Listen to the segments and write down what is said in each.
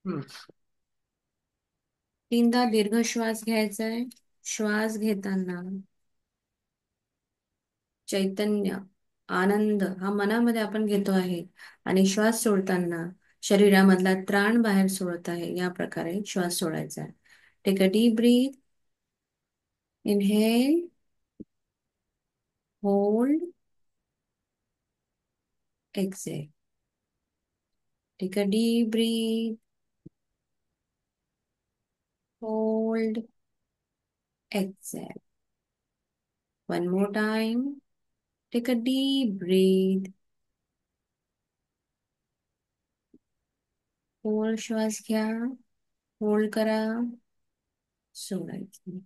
हम्म. तीनदा दीर्घ श्वास घ्यायचा आहे. श्वास घेताना चैतन्य, आनंद हा मनामध्ये आपण घेतो आहे आणि श्वास सोडताना शरीरामधला त्राण बाहेर सोडत आहे. या प्रकारे श्वास सोडायचा आहे. Take a deep breath. Inhale, hold, exhale. Take a deep breath, hold, exhale. One more time. Take a deep breath. खोल श्वास घ्या. होल्ड करा. सोडायचं.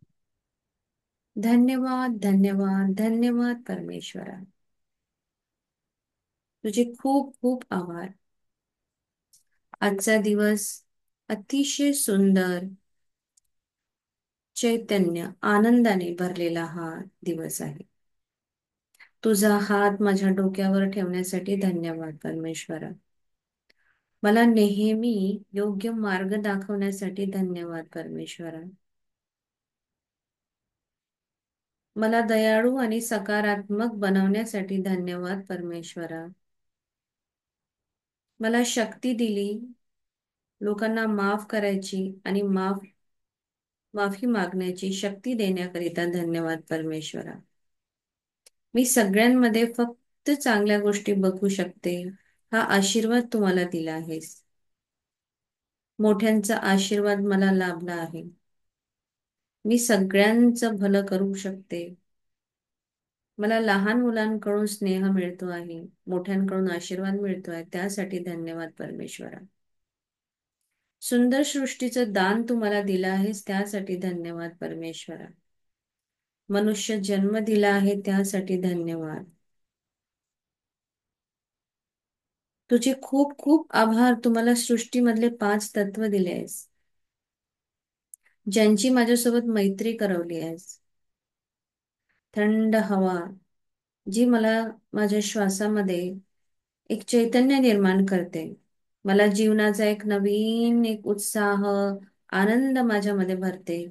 धन्यवाद, धन्यवाद, धन्यवाद परमेश्वरा. तुझे खूप खूप आभार. आजचा दिवस अतिशय सुंदर, चैतन्य, आनंदाने भरलेला हा दिवस आहे. तुझा हात माझ्या डोक्यावर ठेवण्यासाठी धन्यवाद परमेश्वरा. मला नेहमी योग्य मार्ग दाखवण्यासाठी धन्यवाद परमेश्वरा. मला दयाळू आणि सकारात्मक बनवण्यासाठी धन्यवाद परमेश्वरा. मला शक्ती दिली लोकांना माफ करायची आणि माफी मागण्याची शक्ती देण्याकरिता धन्यवाद परमेश्वरा. मी सगळ्यांमध्ये फक्त चांगल्या गोष्टी बघू शकते हा आशीर्वाद तुम्हाला दिला आहेस. मोठ्यांचा आशीर्वाद मला लाभला आहे. मी सगळ्यांचं भलं करू शकते. मला लहान मुलांकडून स्नेह मिळतो आहे, मोठ्यांकडून आशीर्वाद मिळतो आहे, त्यासाठी धन्यवाद परमेश्वरा. सुंदर सृष्टीचं दान तुम्हाला दिलं आहेस त्यासाठी धन्यवाद परमेश्वरा. मनुष्य जन्म दिला आहे त्यासाठी धन्यवाद. तुझे खूप खूप आभार. तुम्हाला सृष्टीमधले 5 तत्व दिले आहेस, ज्यांची माझ्यासोबत मैत्री करवली आहेस. थंड हवा जी मला माझ्या श्वासामध्ये एक चैतन्य निर्माण करते. मला जीवनाचा एक उत्साह, आनंद माझ्यामध्ये भरते.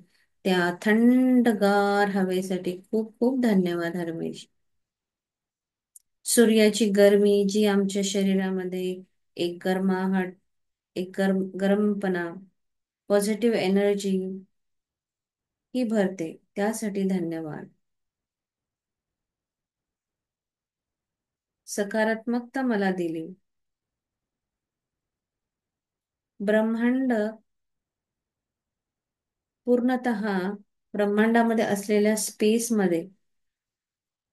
त्या थंडगार हवेसाठी खूप खूप धन्यवाद हरमेश. सूर्याची गरमी जी आमच्या शरीरामध्ये एक गरमाहट, गरमपणा, पॉझिटिव्ह एनर्जी ही भरते, त्यासाठी धन्यवाद. सकारात्मकता मला दिली. ब्रह्मांड पूर्णतः ब्रह्मांडामध्ये असलेल्या स्पेसमध्ये,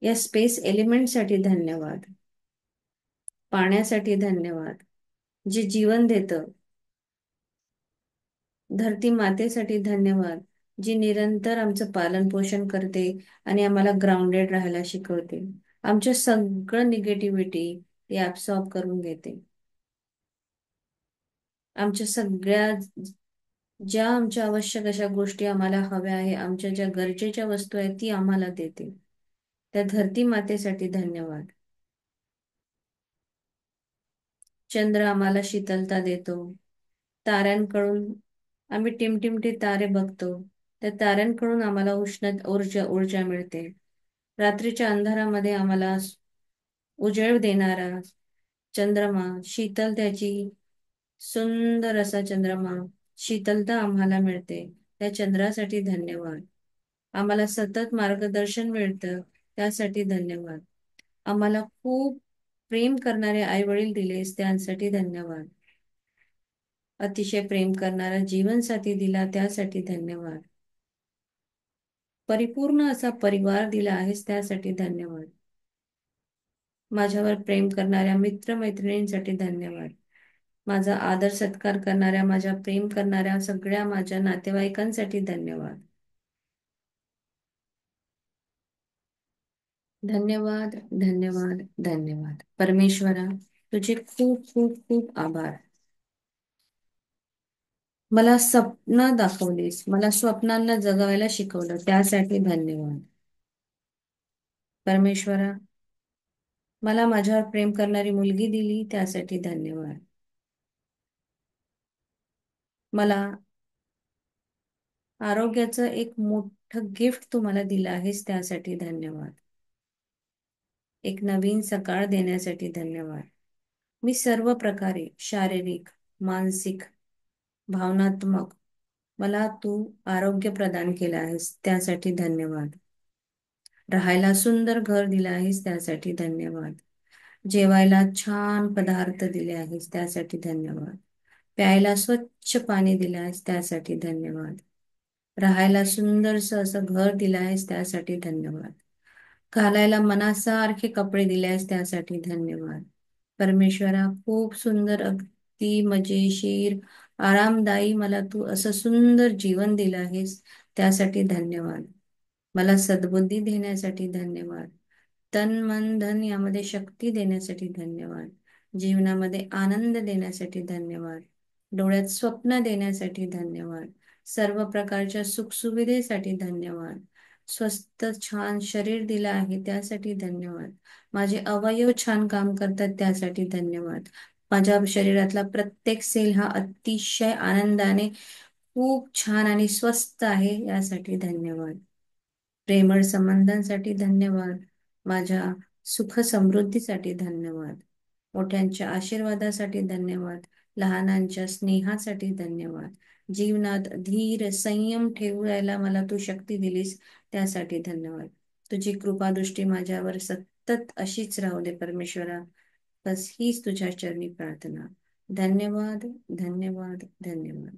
या स्पेस एलिमेंटसाठी धन्यवाद. पाण्यासाठी धन्यवाद, जे जीवन देतं. धरती मातेसाठी धन्यवाद, जी निरंतर आमचं पालन पोषण करते आणि आम्हाला ग्राउंडेड राहायला शिकवते. आमच्या सगळं निगेटिव्हिटी ती ऍब्सॉर्ब करून घेते. आमच्या सगळ्या ज्या आमच्या आवश्यक अशा गोष्टी आम्हाला हव्या आहे, आमच्या ज्या गरजेच्या वस्तू आहेत ती आम्हाला देते. त्या धरती मातेसाठी धन्यवाद. चंद्र आम्हाला शीतलता देतो. ताऱ्यांकडून आम्ही टिमटिमटे तारे बघतो. त्या ताऱ्यांकडून आम्हाला ऊर्जा मिळते. रात्रीच्या अंधारामध्ये आम्हाला उजेड देणारा चंद्रमा, शीतल त्याची सुंदर असा चंद्रमा, शीतलता आम्हाला मिळते. त्या चंद्रासाठी धन्यवाद. आम्हाला सतत मार्गदर्शन मिळतं, त्यासाठी धन्यवाद. आम्हाला खूप प्रेम करणारे आई वडील दिलेस त्यांसाठी धन्यवाद. अतिशय प्रेम करणारा जीवनसाथी दिला त्यासाठी धन्यवाद. परिपूर्ण असा परिवार दिला आहेस त्यासाठी धन्यवाद. माझ्यावर प्रेम करणाऱ्या मित्रमैत्रिणींसाठी धन्यवाद. माझा आदर सत्कार करणाऱ्या, माझ्या प्रेम करणाऱ्या सगळ्या माझ्या नातेवाईकांसाठी धन्यवाद. धन्यवाद, धन्यवाद, धन्यवाद परमेश्वरा. तुझे खूप खूप खूप आभार. मला स्वप्न दाखवलीस, मला स्वप्नांना जगायला शिकवलं त्यासाठी धन्यवाद परमेश्वरा. मला माझ्यावर प्रेम करणारी मुलगी दिली त्यासाठी धन्यवाद. मला आरोग्याचं एक मोठं गिफ्ट तुम्हाला दिलं आहेस त्यासाठी धन्यवाद. एक नवीन सकाळ देण्यासाठी धन्यवाद. मी सर्व प्रकारे शारीरिक, मानसिक, भावनात्मक मला तू आरोग्य प्रदान केलं आहेस त्यासाठी धन्यवाद. राहायला सुंदर घर दिलं आहेस त्यासाठी धन्यवाद. जेवायला छान पदार्थ दिले आहेस त्यासाठी धन्यवाद. प्यायला स्वच्छ पाणी दिलं आहेस त्यासाठी धन्यवाद. राहायला सुंदरसं असं घर दिलं आहेस त्यासाठी धन्यवाद. घालायला मनासारखे कपडे दिले आहेस त्यासाठी धन्यवाद. परमेश्वरा, खूप सुंदर, अगदी मजेशीर, आरामदायी मला तू असं सुंदर जीवन दिलं आहेस त्यासाठी धन्यवाद. मला सद्बुद्धी देण्यासाठी धन्यवाद. तन मन धन यामध्ये शक्ती देण्यासाठी धन्यवाद. जीवनामध्ये आनंद देण्यासाठी धन्यवाद. डोळ्यात स्वप्न देण्यासाठी धन्यवाद. सर्व प्रकारच्या सुखसुविधेसाठी धन्यवाद. स्वस्थ छान शरीर दिलं आहे त्यासाठी धन्यवाद. माझे अवयव छान काम करतात त्यासाठी धन्यवाद. माझ्या शरीरातला प्रत्येक सेल हा अतिशय आनंदाने खूप छान आणि स्वस्थ आहे यासाठी धन्यवाद. प्रेमळ संबंधांसाठी धन्यवाद. माझ्या सुख समृद्धीसाठी धन्यवाद. मोठ्यांच्या आशीर्वादासाठी धन्यवाद. लहानांच्या स्नेहासाठी धन्यवाद. जीवनात धीर संयम ठेवायला मला तू शक्ती दिलीस त्यासाठी धन्यवाद. तुझी कृपादृष्टी माझ्यावर सतत अशीच राहू दे परमेश्वरा. बस हीच तुझ्या चरणी प्रार्थना. धन्यवाद, धन्यवाद, धन्यवाद.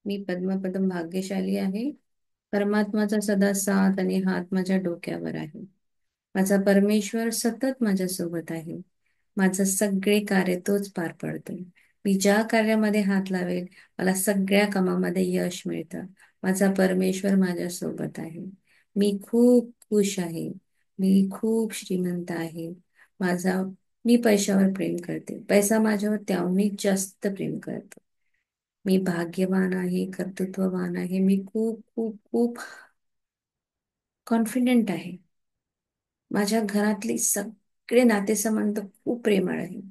मी पद्मपदम भाग्यशाली आहे. परमात्माचा सदा साथ आणि हात माझ्या डोक्यावर आहे. माझा परमेश्वर सतत माझ्या सोबत आहे. माझं सगळे कार्य तोच पार पडतो. मी ज्या कार्यामध्ये हात लावेल मला सगळ्या कामामध्ये यश मिळतं. माझा परमेश्वर माझ्या सोबत आहे. मी खूप खुश आहे. मी खूप श्रीमंत आहे. माझा मी पैशावर प्रेम करते. पैसा माझ्यावर त्याहूनही जास्त प्रेम करतो. मी भाग्यवान आहे, कर्तृत्ववान आहे. मी खूप खूप खूप कॉन्फिडेंट आहे. माझ्या घरातले सगळे नातेसंबंध खूप प्रेमळ आहे.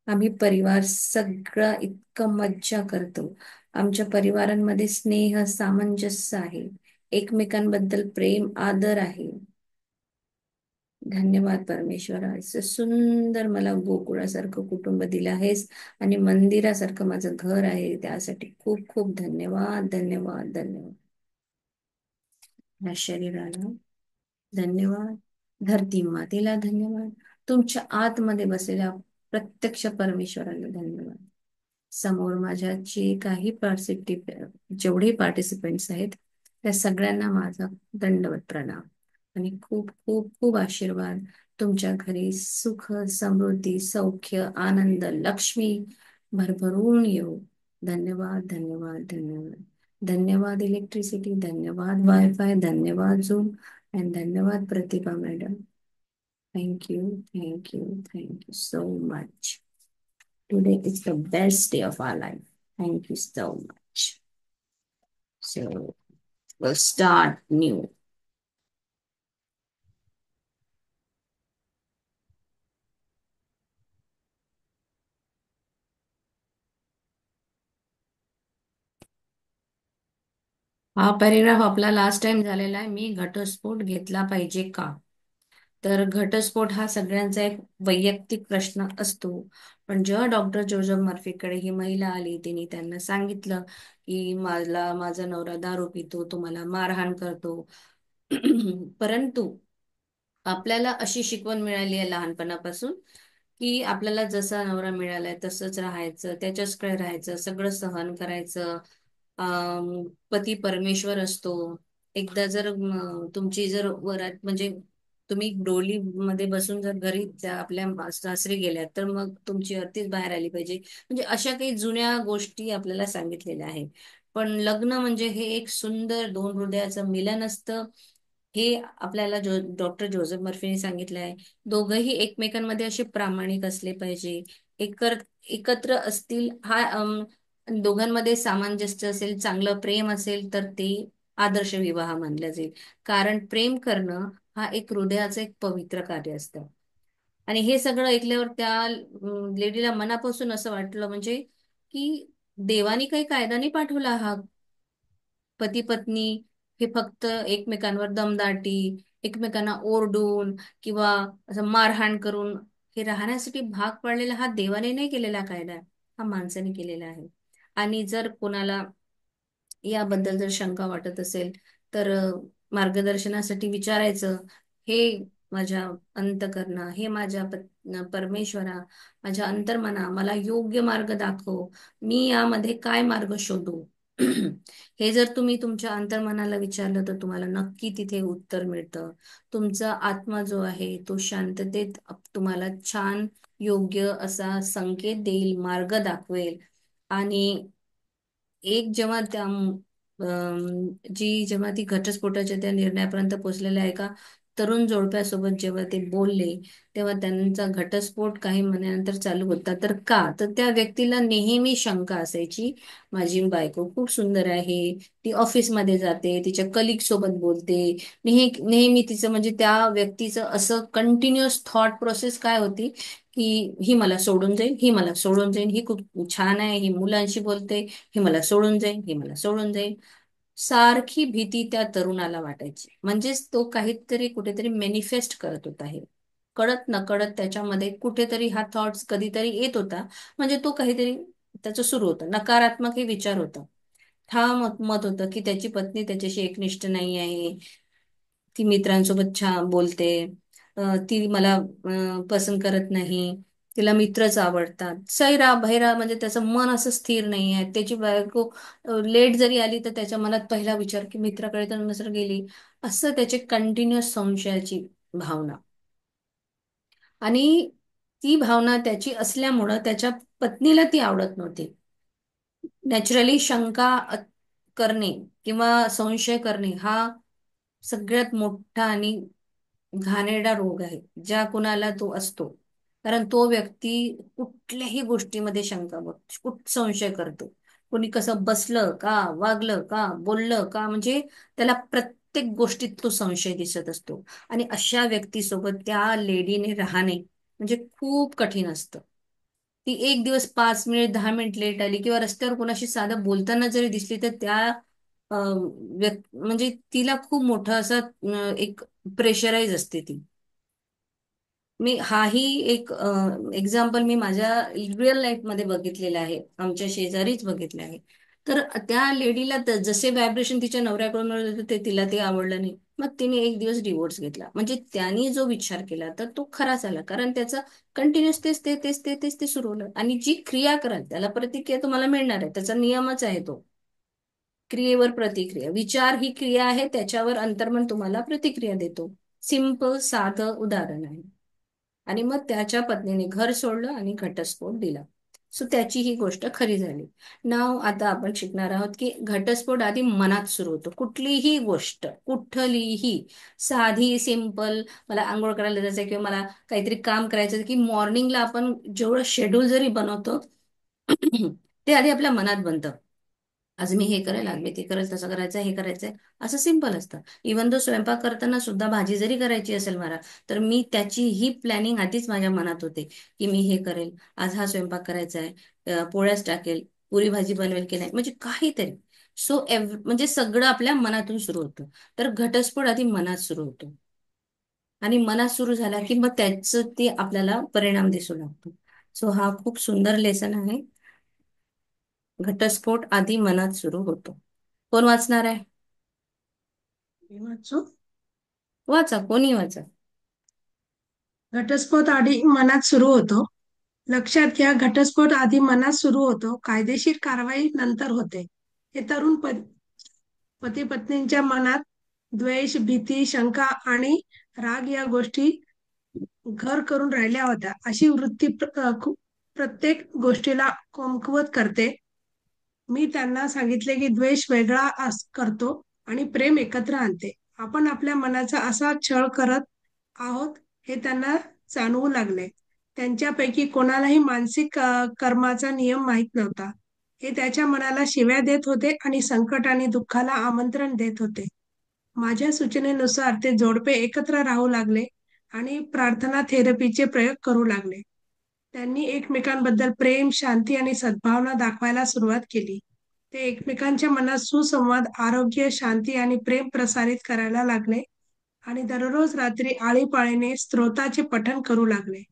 आम्ही परिवार सगळं इतकं मज्जा करतो. आमच्या परिवारांमध्ये स्नेह सामंजस्य आहे. एकमेकांबद्दल प्रेम आदर आहे. धन्यवाद परमेश्वरा, असं सुंदर मला गोकुळासारखं कुटुंब दिलं आहेस आणि मंदिरासारखं माझं घर आहे त्यासाठी खूप खूप धन्यवाद, धन्यवाद, धन्यवाद. या शरीराला धन्यवाद. धरती मातेला धन्यवाद. तुमच्या आतमध्ये बसलेल्या प्रत्यक्ष परमेश्वराला धन्यवाद. समोर माझ्या जे काही जेवढे पार्टिसिपेंट्स आहेत त्या सगळ्यांना माझा दंडवत प्रणाम आणि खूप खूप खूप आशीर्वाद. तुमच्या घरी सुख, समृद्धी, सौख्य, आनंद, लक्ष्मी भरभरून येऊ. धन्यवाद, धन्यवाद, धन्यवाद. धन्यवाद इलेक्ट्रिसिटी, धन्यवाद वायफाय, धन्यवाद झूम and धन्यवाद प्रतिभा madam. Thank you, thank you, thank you so much. Today is the best day of our life. Thank you so much. So we'll start new. हा पॅरेग्राफ आपला लास्ट टाइम झालेला आहे. मी घटस्फोट घेतला पाहिजे का? तर घटस्फोट हा सगळ्यांचा एक वैयक्तिक प्रश्न असतो. पण जेव्हा डॉक्टर जोझफ मर्फीकडे ही महिला आली, तिने त्यांना सांगितलं की माझा नवरा दारू पितो, तो मला मारहाण करतो. परंतु आपल्याला अशी शिकवण मिळाली आहे लहानपणापासून की आपल्याला जसा नवरा मिळालाय तसंच राहायचं, त्याच्याचकडे राहायचं, सगळं सहन करायचं. पती परमेश्वर असतो. एकदा जर तुमची जर वरात म्हणजे तुम्ही डोलीमध्ये बसून जर घरी आपल्या सासरी गेल्यात तर मग तुमची अर्थीच बाहेर आली पाहिजे. म्हणजे अशा काही जुन्या गोष्टी आपल्याला सांगितलेल्या आहेत. पण लग्न म्हणजे हे एक सुंदर दोन हृदयाचं मिलन असतं. हे आपल्याला डॉक्टर जोझफ मर्फीने सांगितलं आहे. दोघंही एकमेकांमध्ये असे प्रामाणिक असले पाहिजे. एकर एकत्र असतील दोघांमध्ये सामंजस्य असेल, चांगलं प्रेम असेल तर ते आदर्श विवाह मानला जाईल. कारण प्रेम करणं हा एक हृदयाचं एक पवित्र कार्य असतं. आणि हे सगळं ऐकल्यावर त्या लेडीला मनापासून असं वाटलं म्हणजे की देवानी काही कायदा नाही पाठवला हा. पती पत्नी हे फक्त एकमेकांवर दमदाटी, एकमेकांना ओरडून किंवा असं मारहाण करून हे राहण्यासाठी भाग पाडलेला हा देवाने नाही केलेला कायदा आहे, हा माणसाने केलेला आहे. आणि जर कोणाला याबद्दल जर शंका वाटत असेल तर मार्गदर्शनासाठी विचारायचं. हे माझ्या अंतकरणा, हे माझ्या परमेश्वरा, माझ्या अंतर्मना, मला योग्य मार्ग दाखव. मी यामध्ये काय मार्ग शोधू? हे जर तुम्ही तुमच्या अंतर्मनाला विचारलं तर तुम्हाला नक्की तिथे उत्तर मिळतं. तुमचा आत्मा जो आहे तो शांततेत तुम्हाला छान योग्य असा संकेत देईल, मार्ग दाखवेल. आणि एक जेव्हा त्या जेव्हा ती घटस्फोटाच्या त्या निर्णयापर्यंत पोहोचलेल्या एका तरुण जोडप्यासोबत जेव्हा ते बोलले, तेव्हा त्यांचा घटस्फोट काही महिन्यानंतर चालू होता. तर का तर त्या व्यक्तीला नेहमी शंका असायची, माझी बायको खूप सुंदर आहे, ती ऑफिसमध्ये जाते, तिच्या कलिग सोबत बोलते, नेहमी तिचं म्हणजे त्या व्यक्तीचं असं कंटिन्युअस थॉट प्रोसेस काय होती, की ही मला सोडून जाईल, ही मला सोडून जाईल, ही खूप छान आहे, ही मुलांशी बोलते, हे मला सोडून जाईल, हे मला सोडून जाईल. सारखी भीती त्या तरुणाला वाटायची. म्हणजेच तो काहीतरी कुठेतरी मॅनिफेस्ट करत होता. हे कळत नकळत त्याच्यामध्ये कुठेतरी हा थॉट्स कधीतरी येत होता. म्हणजे तो काहीतरी त्याचं सुरू होतं, नकारात्मक हे विचार होता. ठाम मत होतं की त्याची पत्नी त्याच्याशी एकनिष्ठ नाही आहे, ती मित्रांसोबत छान बोलते, ती मला पसंत करत नाही, तिला मित्रच आवडतात. सैरा भैरा म्हणजे त्याचं मन असं स्थिर नाही आहे. त्याची बायको लेट जरी आली तर त्याच्या मनात पहिला विचार की मित्राकडे तर नजर गेली. असं त्याचे कंटिन्युअस संशयाची भावना. आणि ती भावना त्याची असल्यामुळं त्याच्या पत्नीला ती आवडत नव्हती. नॅचरली शंका करणे किंवा संशय करणे हा सगळ्यात मोठा आणि घाणेरडा रोग आहे, ज्या कुणाला तो असतो. कारण तो व्यक्ती कुठल्याही गोष्टीमध्ये संशय करतो. कोणी कसं बसलं का, वागलं का, बोललं का, म्हणजे त्याला प्रत्येक गोष्टीत तो संशय दिसत असतो. आणि अशा व्यक्तीसोबत त्या लेडीने राहणे म्हणजे खूप कठीण असतं. ती एक दिवस 5 मिनिट 10 मिनिट लेट आली किंवा रस्त्यावर कोणाशी साधं बोलताना जरी दिसली तर त्या म्हणजे तिला खूप मोठं असं एक प्रेशराईज असते ती. हाही एक एक्झाम्पल मी माझ्या रिअल लाईफ मध्ये बघितलेलं आहे, आमच्या शेजारीच बघितले आहे. तर त्या लेडीला जसे व्हायब्रेशन तिच्या नवऱ्याकडून मिळत होते ते तिला ते आवडलं नाही. मग तिने एक दिवस डिवोर्स घेतला. म्हणजे त्यांनी जो विचार केला तर तो खराच आला, कारण त्याचं कंटिन्युअस तेच ते सुरू होलं. आणि जी क्रिया कराल त्याला प्रतिक्रिया तुम्हाला मिळणार आहे, त्याचा नियमच आहे तो. क्रियेवर प्रतिक्रिया, विचार ही क्रिया आहे, त्याच्यावर अंतर्मन तुम्हाला प्रतिक्रिया देतो. सिंपल साधं उदाहरण आहे. आणि मग त्याच्या पत्नीने घर सोडलं आणि घटस्फोट दिला. सो त्याची ही गोष्ट खरी झाली. नाव आता आपण शिकणार आहोत की घटस्फोट आधी मनात सुरू होतो. कुठलीही गोष्ट, कुठलीही साधी सिंपल, मला आंघोळ करायला जायचं किंवा मला काहीतरी काम करायचं की मॉर्निंगला आपण जेवढं शेड्यूल जरी बनवतो ते आधी आपल्या मनात बनतं. आज मी हे करेल, आज मी ते करेल, तसं करायचं, हे करायचंय, असं सिंपल असतं. इवन तो स्वयंपाक करताना सुद्धा भाजी जरी करायची असेल मला, तर मी त्याची ही प्लॅनिंग आधीच माझ्या मनात होते की मी हे करेल, आज हा स्वयंपाक करायचा आहे, पोळ्याच टाकेल, पुरी भाजी बनवेल की नाही, म्हणजे काहीतरी. म्हणजे सगळं आपल्या मनातून सुरू होतं. तर घटस्फोट आधी मनात सुरू होतो. आणि मनात सुरू झाला की मग त्याचं ते आपल्याला परिणाम दिसू लागतो. सो हा खूप सुंदर लेसन आहे. घटस्फोट आधी मनात सुरू होतो. कोण वाचणार आहे? मी वाचू. वाचा, कोणी वाचा. घटस्फोट आधी मनात सुरू होतो. लक्षात घ्या, घटस्फोट आधी मनात सुरू होतो, कायदेशीर कारवाई नंतर होते. हे तरुण पती पत्नींच्या मनात द्वेष, भीती, शंका आणि राग या गोष्टी घर करून राहिल्या होत्या. अशी वृत्ती प्रत्येक गोष्टीला कमकुवत करते. मी त्यांना सांगितले की द्वेष वेगळा करतो आणि प्रेम एकत्र आणते. आपण आपल्या मनाचा असा छळ करत आहोत हे त्यांना जाणवू लागले. त्यांच्यापैकी कोणालाही मानसिक कर्माचा नियम माहीत नव्हता. हे त्याच्या मनाला शिव्या देत होते आणि संकट आणि दुःखाला आमंत्रण देत होते. माझ्या सूचनेनुसार ते जोडपे एकत्र राहू लागले आणि प्रार्थना थेरपीचे प्रयोग करू लागले. त्यांनी एकमेकांबद्दल प्रेम, शांती आणि सद्भावना दाखवायला सुरुवात केली. ते एकमेकांच्या मनात सुसंवाद, आरोग्य, शांती आणि प्रेम प्रसारित करायला लागले आणि दररोज रात्री आळीपाळीने स्तोत्राचे पठण करू लागले.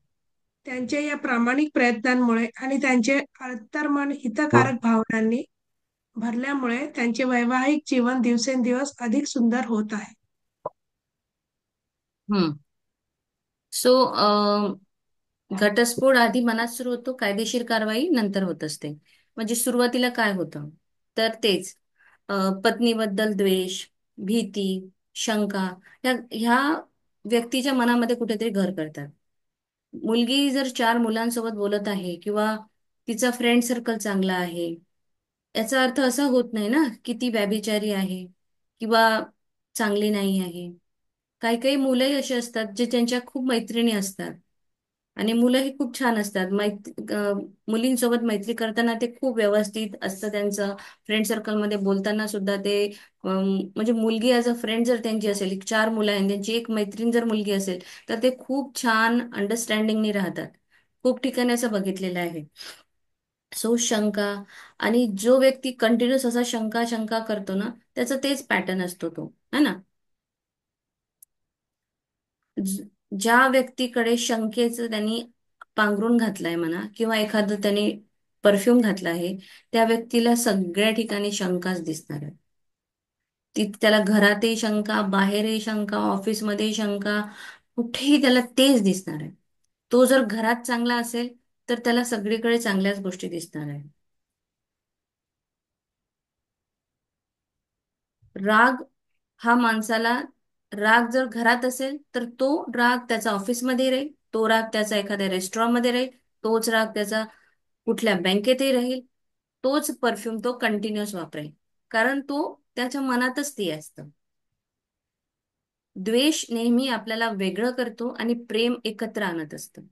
त्यांच्या या प्रामाणिक प्रयत्नांमुळे आणि त्यांचे अंतर्मन हितकारक भावनांनी भरल्यामुळे त्यांचे वैवाहिक जीवन दिवसेंदिवस अधिक सुंदर होत आहे. हम्म. सो घटस्फोट आधी मनात सुरू होतो, कायदेशीर कारवाई नंतर होत असते. म्हणजे सुरुवातीला काय होतं, तर तेच पत्नीबद्दल द्वेष, भीती, शंका ह्या व्यक्तीच्या मनामध्ये कुठेतरी घर करतात. मुलगी जर चार मुलांसोबत बोलत आहे किंवा तिचा फ्रेंड सर्कल चांगला आहे, याचा अर्थ असा होत नाही ना की ती व्यभिचारी आहे किंवा चांगली नाही आहे. काही काही मुलंही अशी असतात जे त्यांच्या खूप मैत्रिणी असतात आणि मुलंही खूप छान असतात. मुलींसोबत मैत्री करताना ते खूप व्यवस्थित असतं त्यांचं. फ्रेंड सर्कलमध्ये बोलताना सुद्धा ते म्हणजे मुलगी ॲज अ फ्रेंड जर त्यांची असेल, चार मुलं आहेत त्यांची एक मैत्रीण जर मुलगी असेल, तर ते खूप छान अंडरस्टँडिंगनी राहतात. खूप ठिकाणी असं बघितलेलं आहे. सो शंका, आणि जो व्यक्ती कंटिन्युअस असा शंका शंका करतो ना, त्याचा तेच पॅटर्न असतो तो, है ना. ज- ज्या व्यक्तीकडे शंकेचं त्यांनी पांघरून घातलंय म्हणा किंवा एखादं त्यांनी परफ्यूम घातला आहे, त्या व्यक्तीला सगळ्या ठिकाणी शंकाच दिसणार आहे. ती त्याला घरातही शंका, बाहेरही शंका, ऑफिसमध्ये शंका, कुठेही त्याला तेच दिसणार आहे. तो जर घरात चांगला असेल तर त्याला सगळीकडे चांगल्याच गोष्टी दिसणार आहे. राग हा माणसाला, राग जर घरात असेल तर तो राग त्याचा ऑफिसमध्ये राहील, तो राग त्याचा एखाद्या रेस्टॉरंटमध्ये राहील, तोच राग त्याचा कुठल्या बँकेतही राहील, तोच परफ्यूम तो कंटिन्युअस वापरेल, कारण तो त्याच्या मनातच ते असतं. द्वेष नेहमी आपल्याला वेगळं करतो आणि प्रेम एकत्र आणत असतं.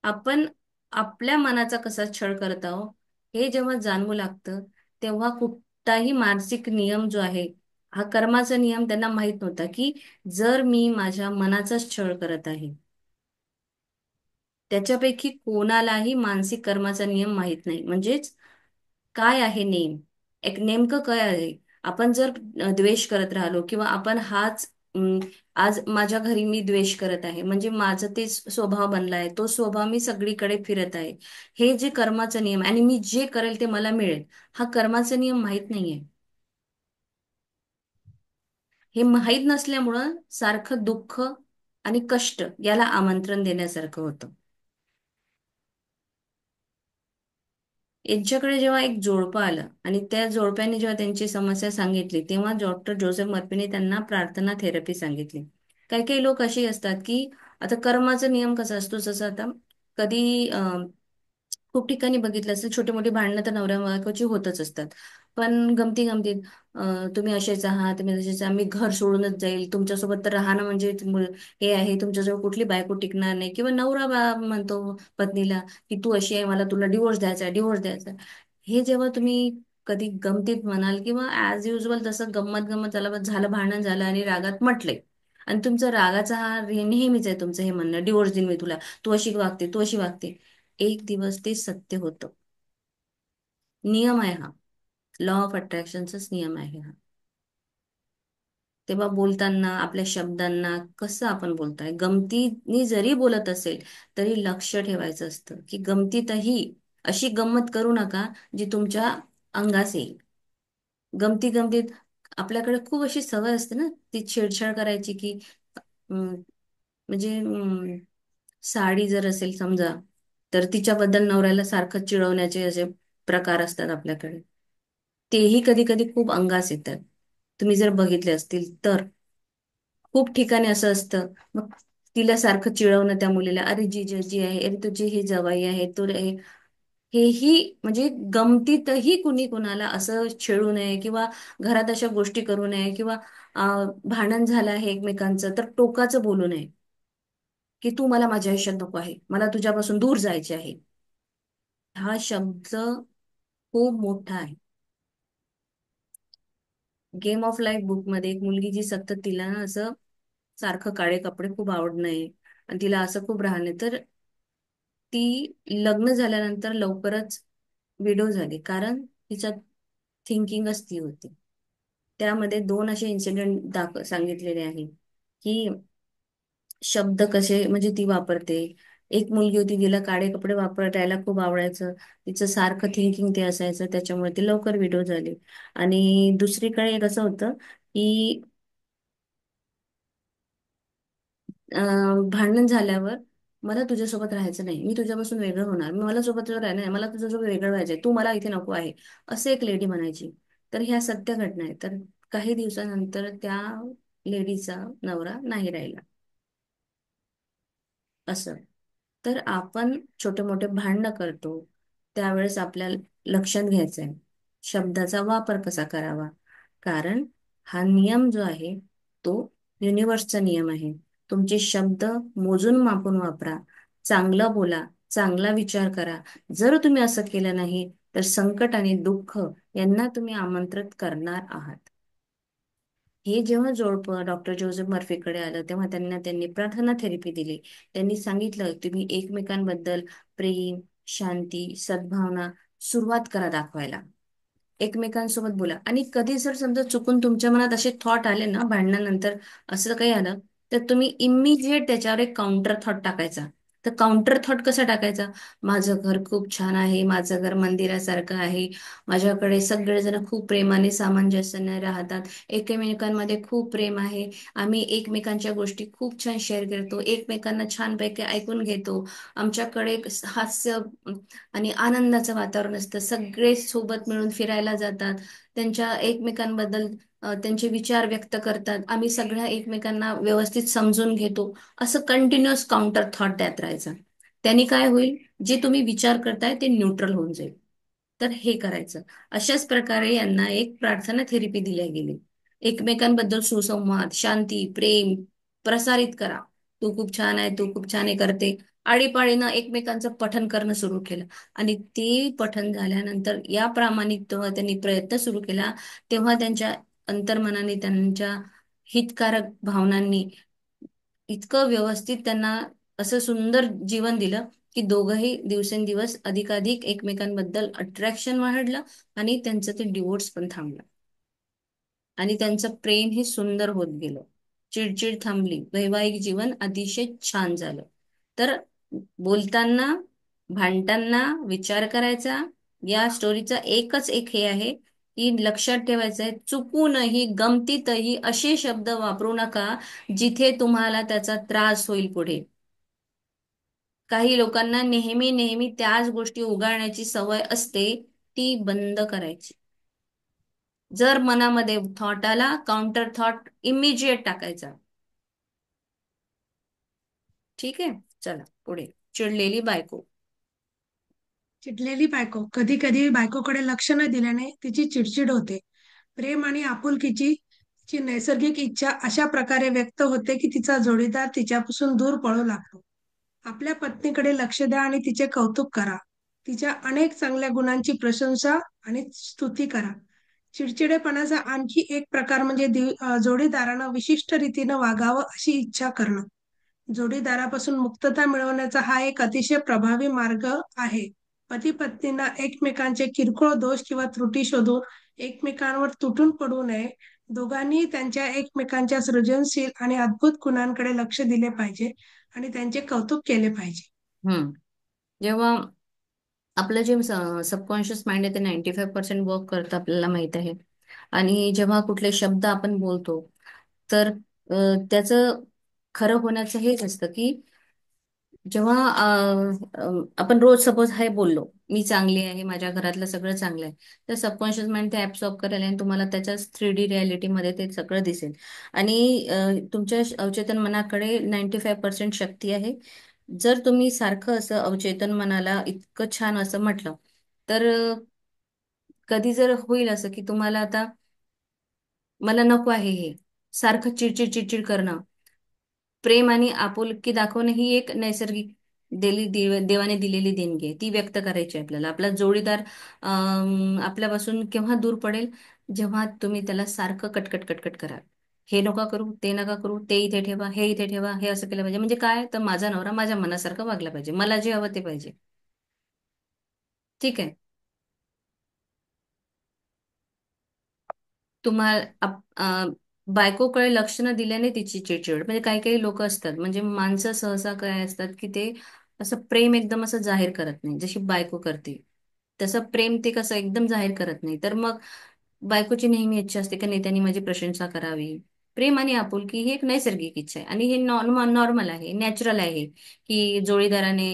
आपण आपल्या मनाचा कसा छळ करत आहोत हे जेव्हा जाणवू लागतं, तेव्हा कुठलाही मानसिक नियम जो आहे, हा कर्माचा नियम त्यांना माहित नव्हता की जर मी माझ्या मनाचाच छळ करत आहे. त्याच्यापैकी कोणालाही मानसिक कर्माचा नियम माहित नाही. म्हणजेच काय आहे नेम, एक नेमकं काय आहे. आपण जर द्वेष करत राहिलो किंवा आपण हाच आज माझ्या घरी मी द्वेष करत आहे, म्हणजे माझं ते स्वभाव बनलाय, तो स्वभाव मी सगळीकडे फिरत आहे. हे जे कर्माचा नियम आहे आणि मी जे करेल ते मला मिळेल, हा कर्माचा नियम माहित नाहीये. हे माहीत नसल्यामुळं सारखं दुःख आणि कष्ट याला आमंत्रण देण्यासारखं होतं. यांच्याकडे जेव्हा एक जोडपं आलं आणि त्या जोडप्याने जेव्हा त्यांची समस्या सांगितली, तेव्हा डॉक्टर जोसेफ मर्फीने त्यांना प्रार्थना थेरपी सांगितली. काही काही लोक अशी असतात की आता कर्माचा नियम कसा असतो, जसं आता कधी खूप ठिकाणी बघितलं असेल, छोटी मोठी भांडणं तर नवऱ्या बायकोची होतच असतात. पण गमती गमतीत तुम्ही असेच आहात, तुम्ही तसेच आहात, मी घर सोडूनच जाईल तुमच्यासोबत तर राहणं म्हणजे हे आहे, तुमच्याजवळ कुठली बायको टिकणार नाही, किंवा नवरा म्हणतो पत्नीला की तू अशी आहे, मला तुला डिवोर्स द्यायचा आहे, डिवोर्स द्यायचा आहे. हे जेव्हा तुम्ही कधी गमतीत म्हणाल किंवा ऍज युजल जसं गंमत गंमत झालं भांडण झालं आणि रागात म्हटले, आणि तुमचं रागाचा हा नेहमीच आहे तुमचं हे म्हणणं, डिवोर्स देईन मी तुला, तू अशी वागते, तू अशी वागते. एक दिवस ते सत्य होतं. नियम आहे हा, लॉ ऑफ अट्रॅक्शनचाच नियम आहे हा. तेव्हा बोलताना आपल्या शब्दांना कसं आपण बोलताय, गमतीने जरी बोलत असेल तरी लक्ष ठेवायचं असतं की गमतीतही अशी गंमत करू नका जी तुमच्या अंगास येईल. गमती गमतीत आपल्याकडे खूप अशी सवय असते ना, ती छेडछाड करायची की अं, म्हणजे साडी जर असेल समजा, तर तिच्याबद्दल नवऱ्याला सारखं चिडवण्याचे असे प्रकार असतात आपल्याकडे. तेही कधी कधी खूप अंगास येतात. तुम्ही जर बघितले असतील तर खूप ठिकाणी असं असतं. मग तिला सारखं चिडवणं त्या मुलीला, अरे जी जी जी आहे, अरे तुझी ही जवाई आहे, तू हेही म्हणजे गमतीतही कुणी कुणाला असं छेडू नये किंवा घरात अशा गोष्टी करू नये किंवा भांडण झालं आहे एकमेकांचं तर टोकाचं बोलू नये की तू मला माझ्या आयुष्यात नको आहे, मला तुझ्यापासून दूर जायचे आहे. हा शब्द खूप मोठा आहे. गेम ऑफ लाईफ बुक मध्ये एक मुलगी जी सतत, तिला ना असं सारखं काळे कपडे खूप आवड नाही आणि तिला असं खूप राहिलं, तर ती लग्न झाल्यानंतर लवकरच विडो झाली, कारण तिच्या थिंकिंगच ती होती. त्यामध्ये दोन असे इन्सिडेंट सांगितलेले आहे की शब्द कसे म्हणजे ती वापरते. एक मुलगी होती, तिला काळे कपडे वापरायला खूप आवडायचं. तिचं सारखं थिंकिंग ते असायचं, त्याच्यामुळे ती लवकर विडो झाली. आणि दुसरीकडे एक असं होतं की भांडण झाल्यावर, मला तुझ्यासोबत राहायचं नाही, मी तुझ्यापासून वेगळं होणार, मला सोबत तुझं राहायचं नाही, मला तुझ्यासोबत वेगळं व्हायचंय, तू मला इथे नको आहे, असं एक लेडी म्हणायची. तर ह्या सत्य घटना आहे. तर काही दिवसानंतर त्या लेडीचा नवरा नाही राहिला. असं. तर आपण छोटे मोठे भांडणं करतो, त्यावेळेस आपल्याला लक्षात घ्यायचंय शब्दाचा वापर कसा करावा. कारण हा नियम जो आहे तो युनिव्हर्सचा नियम आहे. तुमचे शब्द मोजून मापून वापरा, चांगलं बोला, चांगला विचार करा. जर तुम्ही असं केलं नाही, तर संकट आणि दुःख यांना तुम्ही आमंत्रित करणार आहात. हे जेव्हा जोडपं डॉक्टर जोसेफ मर्फीकडे आलं, तेव्हा त्यांनी प्रार्थना थेरपी दिली. त्यांनी सांगितलं, तुम्ही एकमेकांबद्दल प्रेम, शांती, सद्भावना सुरुवात करा दाखवायला. एकमेकांसोबत बोला. आणि कधी जर समजा चुकून तुमच्या मनात असे थॉट आले ना भांडणानंतर, असं काही आलं, तर तुम्ही इमिजिएट त्याच्यावर एक काउंटर थॉट टाकायचा. तर काउंटर थॉट कसा टाकायचा? माझं घर खूप छान आहे, माझं घर मंदिरासारखं आहे, माझ्याकडे सगळेजण खूप प्रेमाने सामंजस्याने राहतात, एकमेकांमध्ये खूप प्रेम आहे, आम्ही एकमेकांच्या गोष्टी खूप छान शेअर करतो, एकमेकांना छानपैकी ऐकून घेतो, आमच्याकडे हास्य आणि आनंदाचं वातावरण असतं, सगळे सोबत मिळून फिरायला जातात, त्यांच्या एकमेकांबद्दल त्यांचे विचार व्यक्त करतात, आम्ही सगळ्या एकमेकांना व्यवस्थित समजून घेतो. असं कंटिन्युअस काउंटर थॉट द्यात राहायचं. त्यांनी काय होईल, जे तुम्ही विचार करताय ते न्यूट्रल होऊन जाईल. तर हे करायचं. अशाच प्रकारे यांना एक प्रार्थना थेरपी दिल्या गेली. एकमेकांबद्दल सुसंवाद, शांती, प्रेम प्रसारित करा. तू खूप छान आहे, तू खूप छान आहे करते. आळीपाळीनं एकमेकांचं पठण करणं सुरू केलं. आणि ते पठण झाल्यानंतर या प्रामाणिक तेव्हा त्यांनी प्रयत्न सुरू केला, तेव्हा त्यांच्या अंतर्मनाने, त्यांच्या हितकारक भावनांनी इतकं व्यवस्थित त्यांना असं सुंदर जीवन दिलं की दोघंही दिवसेंदिवस अधिकाधिक एकमेकांबद्दल अट्रॅक्शन वाढलं, आणि त्यांचं ते डिवोर्स पण थांबलं. आणि त्यांचं प्रेम हे सुंदर होत गेलं. चिडचिड थांबली, वैवाहिक जीवन अतिशय छान झालं. तर बोलताना, भांडताना विचार करायचा. या स्टोरीचा एकच एक हे आहे की लक्षात ठेवायचं आहे, चुकूनही गमतीतही असे शब्द वापरू नका जिथे तुम्हाला त्याचा त्रास होईल पुढे. काही लोकांना नेहमी नेहमी त्याच गोष्टी उगाळण्याची सवय असते, ती बंद करायची. जर मनामध्ये थॉट आला, काउंटर थॉट इमिजिएट टाकायचा. ठीक आहे. चला पुढे. चिडलेली बायको. चिडलेली बायको. कधी कधी बायकोकडे लक्ष न दिल्याने तिची चिडचिड होते. प्रेम आणि आपुलकीची ची नैसर्गिक इच्छा अशा प्रकारे व्यक्त होते की तिचा जोडीदार तिच्यापासून दूर पळू लागतो. आपल्या पत्नीकडे लक्ष द्या आणि तिचे कौतुक करा. तिच्या अनेक चांगल्या गुणांची प्रशंसा आणि स्तुती करा. चिडचिडेपणाचा आणखी एक प्रकार म्हणजे जोडीदारानं विशिष्ट रीतीनं वागावं अशी इच्छा करणं. जोडीदारापासून मुक्तता मिळवण्याचा हा एक अतिशय प्रभावी मार्ग आहे. पती पत्नींना एकमेकांचे किरकोळ दोष किंवा त्रुटी शोधून एकमेकांवर तुटून पडू नये. दोघांनी त्यांच्या एकमेकांच्या सृजनशील आणि अद्भुत गुणांकडे लक्ष दिले पाहिजे आणि त्यांचे कौतुक केले पाहिजे. हम्म. जेव्हा आपलं जे सबकॉन्शियस माइंड आहे ते 95% वर्क करतं आपल्याला माहित आहे. आणि जेव्हा कुठले शब्द आपण बोलतो, तर त्याचं खरं होण्याचं हेच असतं की जेव्हा आपण रोज सपोज हे बोललो, मी चांगली आहे, माझ्या घरातलं सगळं चांगलं आहे, तर सबकॉन्शियस माइंड ते ऍब्सॉर्ब करेल आणि तुम्हाला त्याच्या 3D रियालिटीमध्ये ते सगळं दिसेल. आणि तुमच्या अवचेतन मनाकडे 95% शक्ती आहे. जर तुम्ही सारखं असं अवचेतन मनाला इतकं छान असं म्हटलं, तर कधी जर होईल असं की तुम्हाला आता मला नको आहे हे, सारखं चिडचिड चिडचिड करणं, प्रेम आणि आपुलकी दाखवणं ही एक नैसर्गिक देवाने दिलेली देणगी आहे, ती व्यक्त करायची आहे आपल्याला. आपला जोडीदार आपल्यापासून केव्हा दूर पडेल, जेव्हा तुम्ही त्याला सारखं कटकट कटकट कराल. हे नका करू, ते नका करू, ते इथे ठेवा, हे इथे ठेवा, हे असं केलं पाहिजे. म्हणजे काय तर माझा नवरा माझ्या मनासारखं वागला पाहिजे, मला जे हवं ते पाहिजे. ठीक आहे. तुम्हाला बायकोकडे लक्ष न दिल्याने तिची चिडचिड. म्हणजे काही काही लोक असतात, म्हणजे माणसं सहसा काय असतात की ते असं प्रेम एकदम असं जाहीर करत नाही, जशी बायको करते तसं प्रेम ते कसं एकदम जाहीर करत नाही. तर मग बायकोची नेहमी इच्छा असते की नाही त्यांनी माझी प्रशंसा करावी. प्रेम आणि आपुलकी ही एक नैसर्गिक इच्छा आहे, आणि हे नॉर्मल आहे, नॅचरल आहे की जोडीदाराने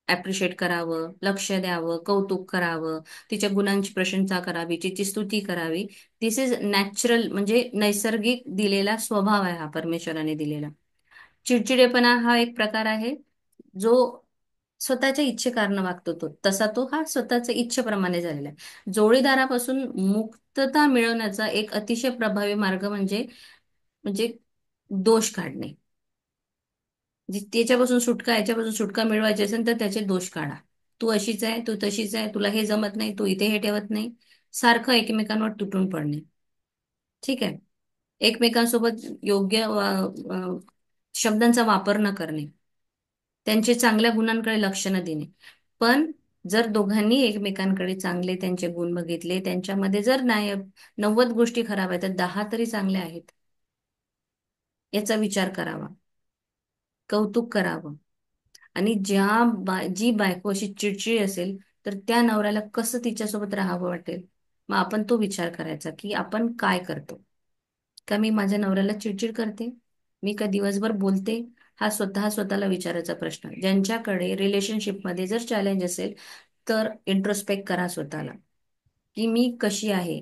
ऍप्रिशिएट करावं, लक्ष द्यावं, कौतुक करावं, तिच्या गुणांची प्रशंसा करावी, तिची स्तुती करावी. दिस इज नॅचरल, म्हणजे नैसर्गिक दिलेला स्वभाव आहे हा परमेश्वराने दिलेला. चिडचिडेपणा हा एक प्रकार आहे जो स्वतःच्या इच्छेकारण वागतो, तसा तो हा स्वतःच्या इच्छेप्रमाणे झालेला आहे. जोडीदारापासून मुक्तता मिळवण्याचा एक अतिशय प्रभावी मार्ग म्हणजे म्हणजे दोष काढणे. त्याच्यापासून सुटका, याच्यापासून सुटका मिळवायची असेल तर त्याचे दोष काढा. तू अशीच आहे, तू तशीच आहे, तुला हे जमत नाही, तू इथे हे ठेवत नाही. सारखं एकमेकांवर तुटून पडणे. ठीक आहे. एकमेकांसोबत योग्य शब्दांचा वापर न करणे, त्यांचे चांगल्या गुणांकडे लक्ष न देणे. पण जर दोघांनी एकमेकांकडे चांगले त्यांचे गुण बघितले, त्यांच्यामध्ये जर नाही 90 गोष्टी खराब आहेत तर 10 तरी चांगल्या आहेत, याचा विचार करावा, कौतुक करावं. आणि जी बायको अशी चिडचिडी असेल तर त्या नवऱ्याला कसं तिच्यासोबत राहावं वाटेल. मग आपण तो विचार करायचा की आपण काय करतो. का मी माझ्या नवऱ्याला चिडचिड करते, मी का दिवसभर बोलते. हा स्वतःला विचारायचा प्रश्न. ज्यांच्याकडे रिलेशनशिपमध्ये जर चॅलेंज असेल तर इंट्रोस्पेक्ट करा स्वतःला, की मी कशी आहे,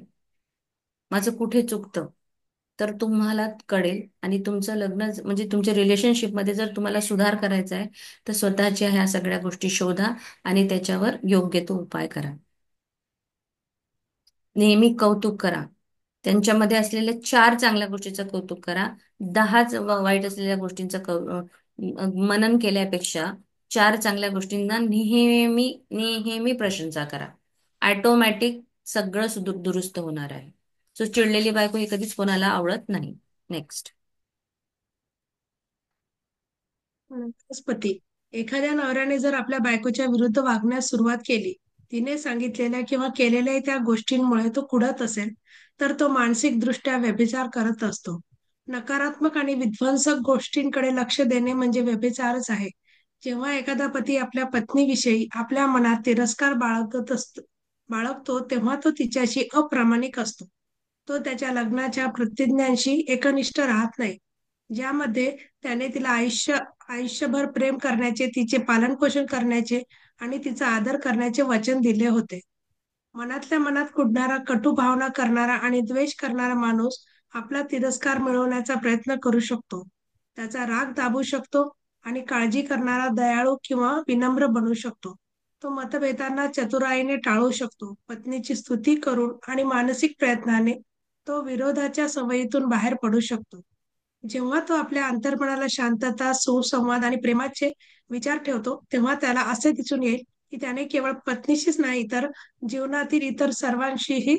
माझं कुठे चुकतं. तर तुम्हाला कळेल. आणि तुमचं लग्न म्हणजे तुमच्या रिलेशनशिपमध्ये जर तुम्हाला सुधार करायचा आहे तर स्वतःच्या ह्या सगळ्या गोष्टी शोधा आणि त्याच्यावर योग्य तो उपाय करा. नेहमी कौतुक करा. त्यांच्यामध्ये असलेल्या 4 चांगल्या गोष्टीचं कौतुक करा. 10च वाईट असलेल्या गोष्टींचं मनन केल्यापेक्षा 4 चांगल्या गोष्टींना नेहमी नेहमी प्रशंसा करा. ऑटोमॅटिक सगळं दुरुस्त होणार आहे. सो चिडलेली बायको ही कधीच कोणाला आवडत नाही. नेक्स्ट. वनस्पती. एखाद्या नवऱ्याने जर आपल्या बायकोच्या विरुद्ध वागण्यास सुरुवात केली, तिने सांगितलेल्या किंवा केलेल्या त्या गोष्टींमुळे तो कुढत असेल, तर तो मानसिकदृष्ट्या व्यभिचार करत असतो. नकारात्मक आणि विध्वंसक गोष्टींकडे लक्ष देणे म्हणजे व्यभिचारच आहे. जेव्हा एखादा पती आपल्या पत्नीविषयी आपल्या मनात तिरस्कार बाळगतो, तेव्हा तो तिच्याशी अप्रामाणिक असतो. तो त्याच्या लग्नाच्या प्रतिज्ञांशी एकनिष्ठ राहत नाही, ज्यामध्ये त्याने तिला आयुष्यभर प्रेम करण्याचे, तिचे पालनपोषण करण्याचे आणि तिचा आदर करण्याचे वचन दिले होते. मनातल्या मनात कुढणारा, कटू भावना करणारा आणि द्वेष करणारा माणूस आपला तिरस्कार मिळवण्याचा प्रयत्न करू शकतो. त्याचा राग दाबू शकतो आणि काळजी करणारा दयाळू किंवा विनम्र बनू शकतो. तो मतभेदांना चतुराईने टाळू शकतो. पत्नीची स्तुती करून आणि मानसिक प्रयत्नाने तो विरोधाच्या सवयीतून बाहेर पडू शकतो. जेव्हा तो आपल्या अंतर्मनाला शांतता, सुसंवाद आणि प्रेमाचे विचार ठेवतो, तेव्हा त्याला असे दिसून येईल की त्याने केवळ पत्नीशीच नाही तर जीवनातील इतर सर्वांशीही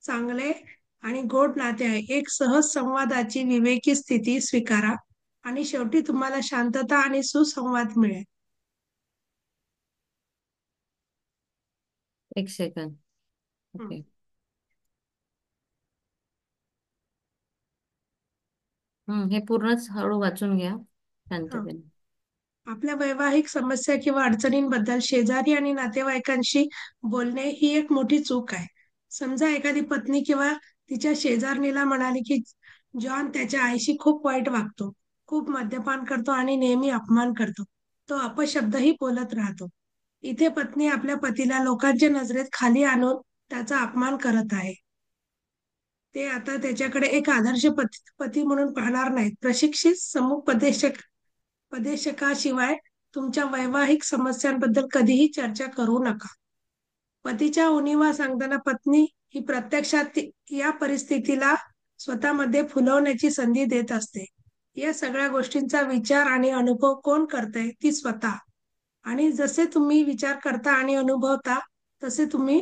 चांगले आणि गोड नाते आहे. एक सहज संवादाची विवेकी स्थिती स्वीकारा आणि शेवटी तुम्हाला शांतता आणि सुसंवाद मिळेल. एक सेकंड. हं. ओके. हे पूर्णच हळू वाचून घ्या हं. शांततेने. आपल्या वैवाहिक समस्या किंवा अडचणींबद्दल शेजारी आणि नातेवाईकांशी बोलणे ही एक मोठी चूक आहे. समजा एखादी पत्नी किंवा तिच्या शेजारणीला म्हणाली की जॉन त्याच्या आईशी खूप वाईट वागतो, खूप मद्यपान करतो आणि नेहमी अपमान करतो. तो अपशब्दही बोलत राहतो. इथे पत्नी आपल्या पतीला लोकांच्या नजरेत खाली आणून त्याचा अपमान करत आहे. ते आता त्याच्याकडे एक आदर्श पती म्हणून पाहणार नाहीत. प्रशिक्षित समुपदेशकाशिवाय तुमच्या वैवाहिक समस्यांबद्दल कधीही चर्चा करू नका. पतीच्या उणिवा सांगताना पत्नी ही प्रत्यक्षात या परिस्थितीला स्वतःमध्ये फुलवण्याची संधी देत असते. या सगळ्या गोष्टींचा विचार आणि अनुभव कोण करतंय? ती स्वतः. आणि जसे तुम्ही विचार करता आणि अनुभवता तसे तुम्ही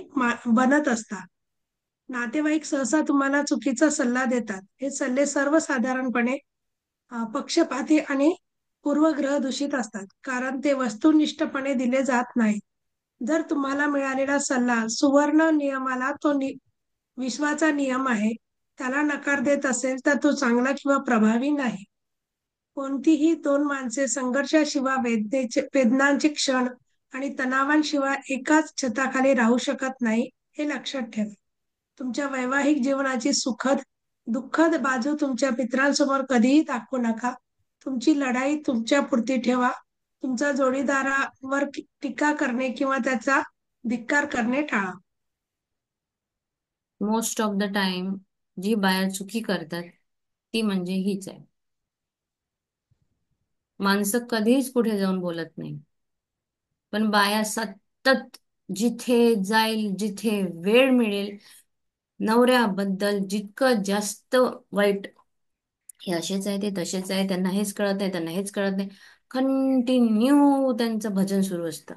बनत असता. नातेवाईक सहसा तुम्हाला चुकीचा सल्ला देतात. हे सल्ले सर्वसाधारणपणे पक्षपाती आणि पूर्वग्रह दूषित असतात, कारण ते वस्तुनिष्ठपणे दिले जात नाहीत. जर तुम्हाला मिळालेला सल्ला सुवर्ण नियमाला विश्वाचा नियम आहे, त्याला नकार देत असेल तर तो चांगला किंवा प्रभावी नाही. कोणतीही दोन माणसे संघर्षाशिवाय वेदनांचे क्षण आणि तणावांशिवाय एकाच छताखाली राहू शकत नाही, हे लक्षात ठेवा. तुमच्या वैवाहिक जीवनाची सुखद दुःखद बाजू तुमच्या मित्रांसमोर कधीही दाखवू नका. तुमची लढाई तुमच्या पुरती ठेवा. तुमचा जोडीदारावर टीका करणे किंवा त्याचा धिक्कार करणे टाळा. मोस्ट ऑफ द टाइम जी बाया चुकी करतात ती म्हणजे हीच आहे. माणसं कधीच पुढे जाऊन बोलत नाही, पण बाया सतत जिथे जाईल, जिथे वेळ मिळेल, नवऱ्याबद्दल जितकं जास्त वाईट, हे असेच आहे, ते तसेच आहे, त्यांना हेच कळत नाही, त्यांना हेच कळत नाही, कंटिन्यू त्यांचं भजन सुरू असतं.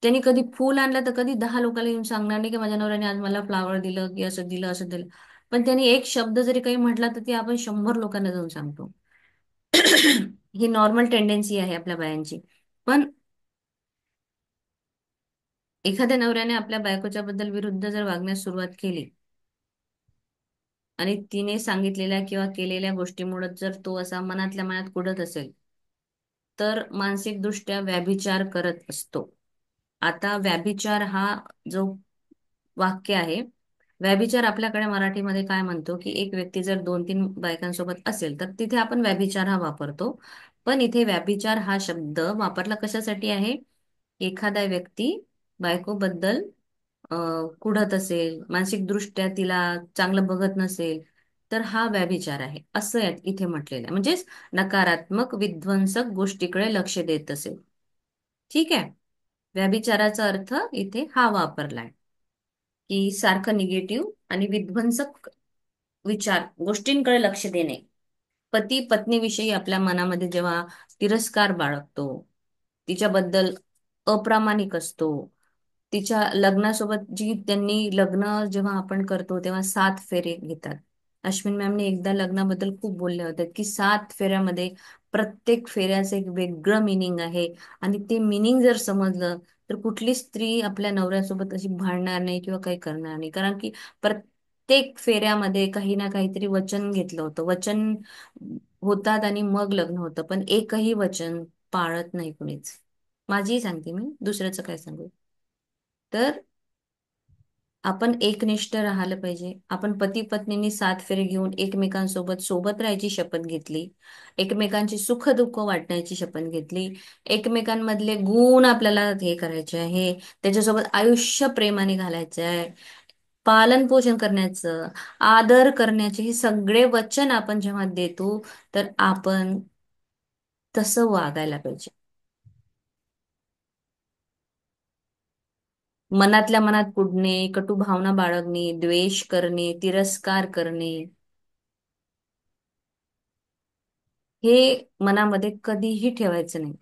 त्यांनी कधी फूल आणलं तर कधी 10 लोकांना येऊन सांगणार नाही की माझ्या नवऱ्याने आज मला फ्लावर दिलं, की असं दिलं, असं दिलं. पण त्यांनी एक शब्द जरी काही म्हटला तर ते आपण 100 लोकांना जाऊन सांगतो. ही नॉर्मल टेंडेन्सी आहे आपल्या बायांची. पण एखाद्या नवऱ्याने आपल्या बायकोच्या बद्दल विरुद्ध जर वागण्यास सुरुवात केली आणि तिने सांगितलेल्या किंवा केलेल्या गोष्टीमुळे जर तो असा मनातल्या मनात कुढत असेल, तर मानसिकदृष्ट्या व्याभिचार करत असतो. आता व्याभिचार हा जो वाक्य आहे, व्याभिचार आपल्याकडे मराठीमध्ये काय म्हणतो, की एक व्यक्ती जर 2-3 बायकांसोबत असेल तर तिथे आपण व्याभिचार हा वापरतो. पण इथे व्याभिचार हा शब्द वापरला कशासाठी आहे? एखादा व्यक्ती बायकोबद्दल अ, कुढत असेल, मानसिकदृष्ट्या तिला चांगलं बघत नसेल, तर हा व्याभिचार आहे असं इथे म्हटलेलं आहे. म्हणजेच नकारात्मक विध्वंसक गोष्टीकडे लक्ष देत असेल. ठीक आहे. व्याभिचाराचा अर्थ इथे हा वापरलाय, की सारखं निगेटिव्ह आणि विध्वंसक विचार गोष्टींकडे लक्ष देणे. पती पत्नीविषयी आपल्या मनामध्ये जेव्हा तिरस्कार बाळगतो, तिच्याबद्दल अप्रामाणिक असतो, तिच्या लग्नासोबत जी त्यांनी लग्न जेव्हा आपण करतो तेव्हा 7 फेरे घेतात. अश्विन मॅमने एकदा लग्नाबद्दल खूप बोलले होते की 7 फेऱ्यामध्ये प्रत्येक फेऱ्याचं एक वेगळं मिनिंग आहे. आणि ते मिनिंग जर समजलं तर कुठली स्त्री आपल्या नवऱ्यासोबत अशी भांडणार नाही किंवा काही करणार नाही. कारण की प्रत्येक फेऱ्यामध्ये काही ना काहीतरी वचन घेतलं होतं. वचन होतात आणि मग लग्न होतं, पण एकही वचन पाळत नाही कुणीच. माझी सांगते मी, दुसऱ्याचं काय सांगू. तर आपण एकनिष्ठ राहायला पाहिजे. आपण पती पत्नींनी 7 फेरे घेऊन एकमेकांसोबत सोबत राहायची शपथ घेतली, एकमेकांची सुख दुःख वाटण्याची शपथ घेतली, एकमेकांमधले गुण आपल्याला हे करायचे आहे, त्याच्यासोबत आयुष्य प्रेमाने घालायचं आहे, पालन पोषण करण्याचं, आदर करण्याचे, हे सगळे वचन आपण जेव्हा देतो तर आपण तसं वागायला पाहिजे. मनातल्या मनात कुढणे, कटू भावना बाळगणे, द्वेष करणे, तिरस्कार करणे, हे मनामध्ये कधीही ठेवायचं नाही.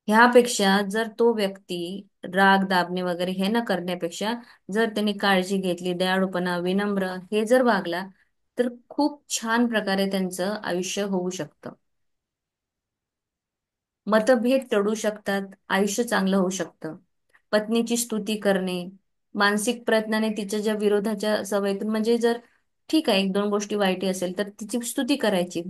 ह्यापेक्षा जर तो व्यक्ती राग दाबणे वगैरे हे न करण्यापेक्षा जर त्यांनी काळजी घेतली, दयाळूपणा, विनम्र हे जर वागला, तर खूप छान प्रकारे त्यांचं आयुष्य होऊ शकतं. मतभेद टळू शकतात, आयुष्य चांगलं होऊ शकतं. पत्नीची स्तुती करणे, मानसिक प्रयत्नाने तिच्या ज्या विरोधाच्या सवयीतून, म्हणजे जर ठीक आहे 1-2 गोष्टी वाईटही असेल तर तिची स्तुती करायची.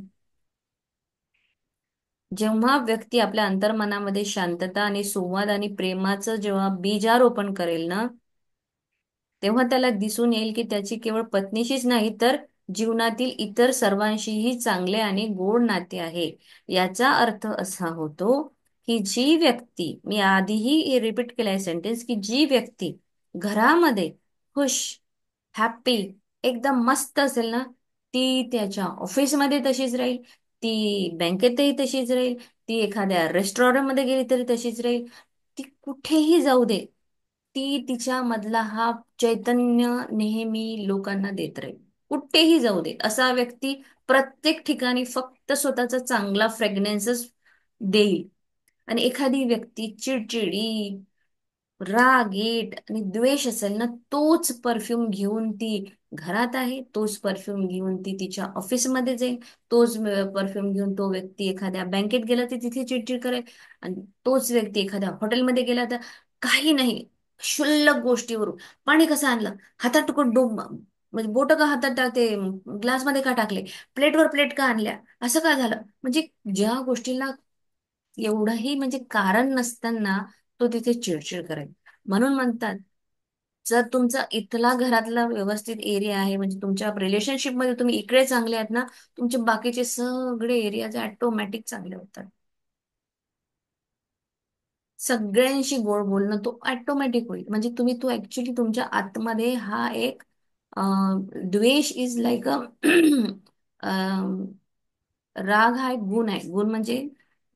जेव्हा व्यक्ती आपल्या अंतर्मनामध्ये शांतता आणि संवाद आणि प्रेमाचं जेव्हा बीजारोपण करेल ना, तेव्हा त्याला दिसून येईल की त्याची केवळ पत्नीशीच नाही तर जीवनातील इतर सर्वांशीही चांगले आणि गोड नाते आहे. याचा अर्थ असा होतो की जी व्यक्ती, मी आधीही रिपीट केलाय सेंटेन्स, की जी व्यक्ती घरामध्ये खुश, हॅप्पी, एकदम मस्त असेल ना, ती त्याच्या ऑफिसमध्ये तशीच राहील, ती बँकेतही तशीच राहील, ती एखाद्या रेस्टॉरंटमध्ये गेली तरी तशीच राहील, ती कुठेही जाऊ दे, ती तिच्या मधला हा चैतन्य नेहमी लोकांना देत राहील. कुठेही जाऊ दे असा व्यक्ती प्रत्येक ठिकाणी फक्त स्वतःचा चांगला फ्रेग्रन्सच देईल. आणि एखादी व्यक्ती चिडचिडी, रागीट आणि द्वेष असेल ना, तोच परफ्यूम घेऊन ती घरात आहे, तोच परफ्यूम घेऊन ती तिच्या ऑफिसमध्ये जाईल, तोच परफ्यूम घेऊन तो व्यक्ती एखाद्या बँकेत गेला तर तिथे चिडचिड करेल, आणि तोच व्यक्ती एखाद्या हॉटेलमध्ये गेला तर काही नाही, क्षुल्लक गोष्टीवरून पाणी कसं आणलं, हातात टुकून डोब म्हणजे बोट का हातात ते ग्लासमध्ये का टाकले, प्लेटवर प्लेट का आणल्या, असं का झालं, म्हणजे ज्या गोष्टीला एवढंही म्हणजे कारण नसताना तो तिथे चिडचिड करेल. म्हणून म्हणतात, जर तुमचा इथला घरातला व्यवस्थित एरिया आहे, म्हणजे तुमच्या रिलेशनशिप मध्ये तुम्ही इकडे चांगले आहात ना, तुमचे बाकीचे सगळे एरिया ऑटोमॅटिक चांगले होतात. सगळ्यांशी गोड बोलणं तो ऑटोमॅटिक होईल. म्हणजे तो ऍक्च्युली तुमच्या आतमध्ये हा एक द्वेष इज लाईक अ राग हा एक गुण आहे. गुण म्हणजे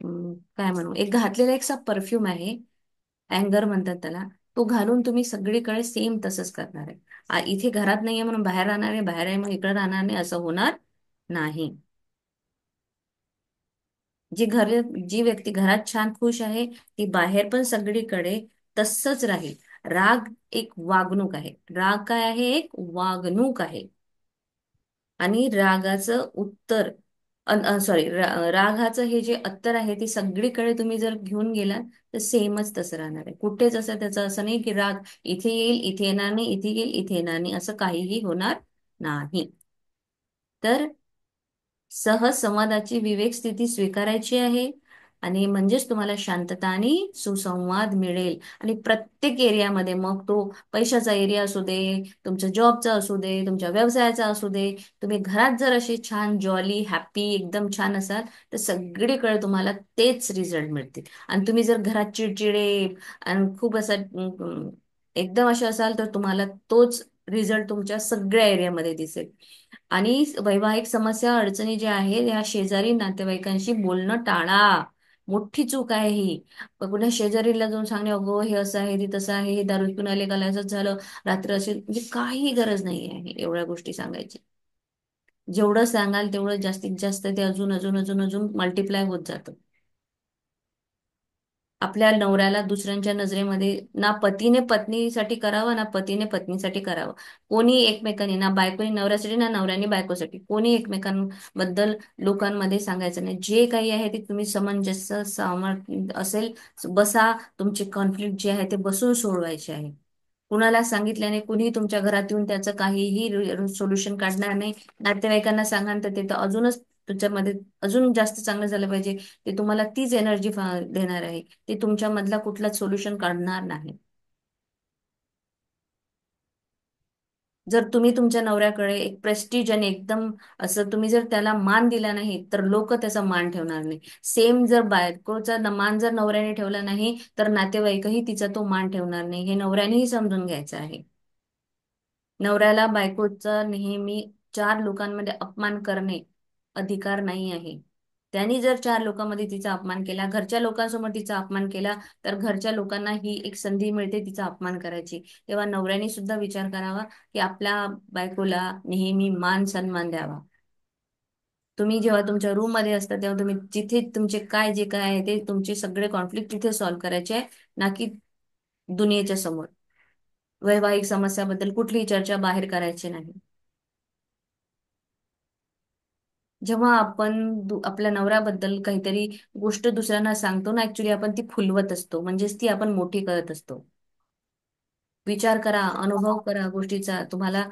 काय म्हणू, एक घातलेला एक परफ्यूम आहे, अँगर म्हणतात त्याला. तो घालून तुम्ही सगळीकडे सेम तसंच करणार आहे. इथे घरात नाहीये म्हणून बाहेर राहणार आहे, बाहेर आहे म्हणून इकडे राहणार नाही, असं होणार नाही. जी घर जी व्यक्ती घरात छान खुश आहे, ती बाहेर पण सगळीकडे तसंच राहील. राग एक वागणूक आहे. राग काय आहे? एक वागणूक आहे. आणि रागाचं उत्तर, सॉरी, रागाचं हे जे उत्तर आहे ते सगळीकडे तुम्ही जर घेऊन गेलात तर सेमच तसं राहणार आहे. कुठेच असं त्याचं असं नाही की राग इथे येईल इथे येणार नाही, इथे येईल इथे येणार नाही, असं काहीही होणार नाही. तर सहज संवादाची विवेक स्थिती स्वीकारायची आहे, आणि म्हणजेच तुम्हाला शांतता आणि सुसंवाद मिळेल. आणि प्रत्येक एरियामध्ये, मग तो पैशाचा एरिया असू दे, तुमच्या जॉबचा असू दे, तुमच्या व्यवसायाचा असू दे, तुम्ही घरात जर असे छान जॉली हॅप्पी एकदम छान असाल तर सगळीकडे तुम्हाला तेच रिझल्ट मिळतील. आणि तुम्ही जर घरात चिडचिडे आणि खूप असं एकदम असे असाल तर तुम्हाला तोच रिझल्ट तुमच्या सगळ्या एरियामध्ये दिसेल. आणि वैवाहिक समस्या अडचणी ज्या आहेत, या शेजारी नातेवाईकांशी बोलणं टाळा. मोठी चूक आहे ही. पुन्हा शेजारीला जाऊन सांगणे, अगो हे असं आहे, ते तसं आहे, हे दारू पिऊन आले, काल असंच झालं, रात्र असेल, म्हणजे काही गरज नाही आहे एवढ्या गोष्टी सांगायची. जेवढं सांगाल तेवढं जास्तीत जास्त ते अजून अजून अजून अजून मल्टिप्लाय होत जातं. आपल्या नवऱ्याला दुसऱ्यांच्या नजरेमध्ये, ना पतीने पत्नीसाठी करावं ना पतीने पत्नीसाठी करावं. कोणी एकमेकांनी, ना बायकोनी नवऱ्यासाठी ना नवऱ्याने बायकोसाठी, कोणी एकमेकांबद्दल लोकांमध्ये सांगायचं नाही. जे काही आहे ते तुम्ही सामंजस्य असेल, बसा, तुमचे कॉन्फ्लिक्ट जे आहे ते बसून सोडवायचे आहे. कुणाला सांगितल्याने कुणीही तुमच्या घरात येऊन त्याचं काहीही सोल्युशन काढणार नाही. नातेवाईकांना सांगा तर ते तर अजूनच तुमच्यामध्ये अजून जास्त चांगलं झालं पाहिजे. ते तुम्हाला तीच एनर्जी देणार आहे. ते तुमच्या मधला कुठलाच सोल्युशन काढणार नाही. जर तुम्ही तुमच्या नवऱ्याकडे एक प्रेस्टिज आणि एकदम असं तुम्ही जर त्याला मान दिला नाही तर लोक त्याचा मान ठेवणार नाही. सेम जर बायकोचा मान जर नवऱ्याने ठेवला नाही तर नातेवाईकही तिचा तो मान ठेवणार नाही. हे नवऱ्यानेही समजून घ्यायचं आहे. नवऱ्याला बायकोचा नेहमी चार लोकांमध्ये अपमान करणे अधिकार नाही आहे. त्यांनी जर चार लोकांमध्ये तिचा अपमान केला, घरच्या लोकांसमोर तिचा अपमान केला, तर घरच्या लोकांना ही एक संधी मिळते तिचा अपमान करायची. तेव्हा नवऱ्याने सुद्धा विचार करावा की आपल्या बायकोला नेहमी मान सन्मान द्यावा. तुम्ही जेव्हा तुमच्या रूम मध्ये असता तेव्हा तुम्ही जिथे तुमचे काय जे काय आहे ते तुमचे सगळे कॉन्फ्लिक्ट तिथे सॉल्व्ह करायचे आहे, ना की दुनियेच्या समोर. वैवाहिक समस्याबद्दल कुठलीही चर्चा बाहेर करायची नाही. जेव्हा आपण आपल्या नवऱ्याबद्दल काहीतरी गोष्ट दुसऱ्यांना सांगतो ना, ऍक्च्युली आपण ती फुलवत असतो, म्हणजेच ती आपण मोठी करत असतो. विचार करा, अनुभव करा गोष्टीचा, तुम्हाला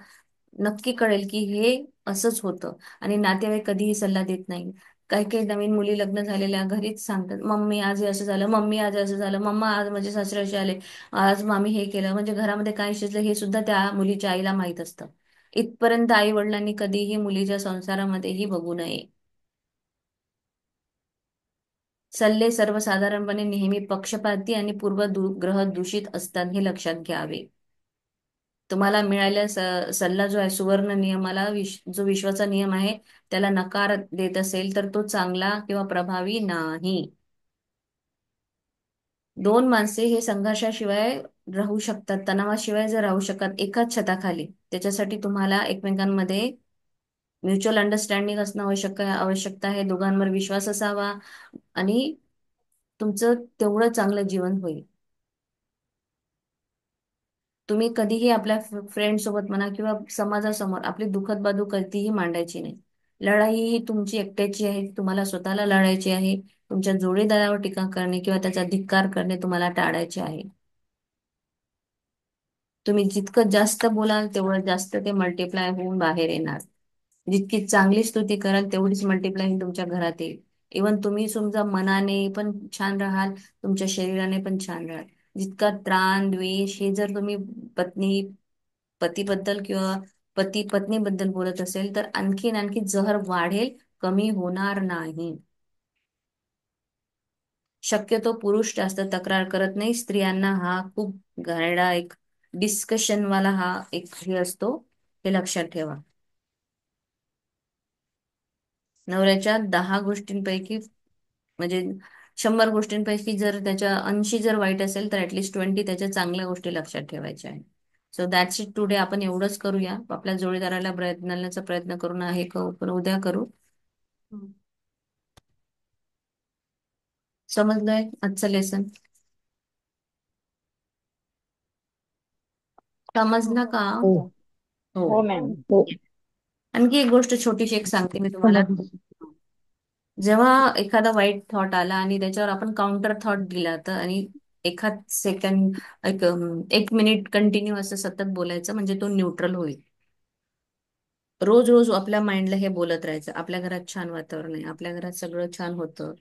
नक्की कळेल की हे असंच होतं. आणि नातेवाईक कधीही सल्ला देत नाही. काही काही नवीन मुली लग्न झालेल्या घरीच सांगतात, मम्मी आज हे असं झालं, मम्मी आज असं झालं, मम्मा आज माझे सासरे असे आले, आज मामी हे केलं, म्हणजे घरामध्ये काय शिजलं हे सुद्धा त्या मुलीच्या आईला माहित असतं. इथपर्यंत आई वडिलांनी कधीही मुलीच्या संसारामध्येही बघू नये. सल्ले सर्वसाधारणपणे नेहमी पक्षपाती आणि पूर्वग्रह दूषित असतात, हे लक्षात घ्यावे. तुम्हाला मिळालेला सल्ला जो आहे, सुवर्ण नियमाला जो विश्वाचा नियम आहे, त्याला नकार देत असेल तर तो चांगला किंवा प्रभावी नाही. दोन माणसे हे संघर्षाशिवाय राहू शकतात, तणावाशिवाय जर राहू शकत एकाच छताखाली, त्याच्यासाठी तुम्हाला एकमेकांमध्ये म्युच्युअल अंडरस्टँडिंग असणं आवश्यकता आहे. दोघांवर विश्वास असावा, आणि तुमचं तेवढं चांगलं जीवन होईल. तुम्ही कधीही आपल्या फ्रेंड सोबत म्हणा किंवा समाजासमोर आपली दुखद बाजू कधीही मांडायची नाही. लढाई ही तुमची एकट्याची आहे, तुम्हाला स्वतःला लढायची आहे. तुमच्या जोडीदारावर टीका करणे किंवा त्याचा धिक्कार करणे तुम्हाला टाळायचे आहे. तुम्ही जितकं जास्त बोलाल तेवढं जास्त ते मल्टिप्लाय होऊन बाहेर येणार. जितकी चांगली स्तुती कराल तेवढीच मल्टिप्लाय तुमच्या घरात येईल. इवन तुम्ही तुमच्या मनाने पण छान राहाल, तुमच्या शरीराने पण छान राहाल. जितका त्राण द्वेष हे जर तुम्ही पत्नी पतीबद्दल किंवा पती पत्नीबद्दल बोलत असेल तर आणखीन आणखी जहर वाढेल, कमी होणार नाही. शक्यतो पुरुष जास्त तक्रार करत नाही. स्त्रियांना हा खूप घाणेरडा एक डिस्कशन वाला हा एक हे असतो. हे लक्षात ठेवा. नवऱ्याच्या 10 गोष्टींपैकी म्हणजे 100 गोष्टींपैकी जर त्याच्या 80 जर वाईट असेल तर ऍटलिस्ट 20 त्याच्या चांगल्या गोष्टी लक्षात ठेवायच्या आहेत. So that's it today. आपण एवढंच करूया. आपल्या जोडीदाराला बदलण्याचा प्रयत्न करून आहे पण उद्या करू. समजलंय आजचं लेसन? समजलं का? हो. हो. हो मॅम. हो. आणखी एक गोष्ट छोटीशी एक सांगते मी तुम्हाला. समजलं. जेव्हा एखादा वाईट थॉट आला आणि त्याच्यावर आपण काउंटर थॉट दिला तर आणि एखाद सेकंड एक मिनिट कंटिन्यू असं सतत बोलायचं म्हणजे तो न्यूट्रल होईल. रोज रोज आपल्या माइंडला हे बोलत राहायचं, आपल्या घरात छान वातावरण आहे, आपल्या घरात सगळं छान होतं.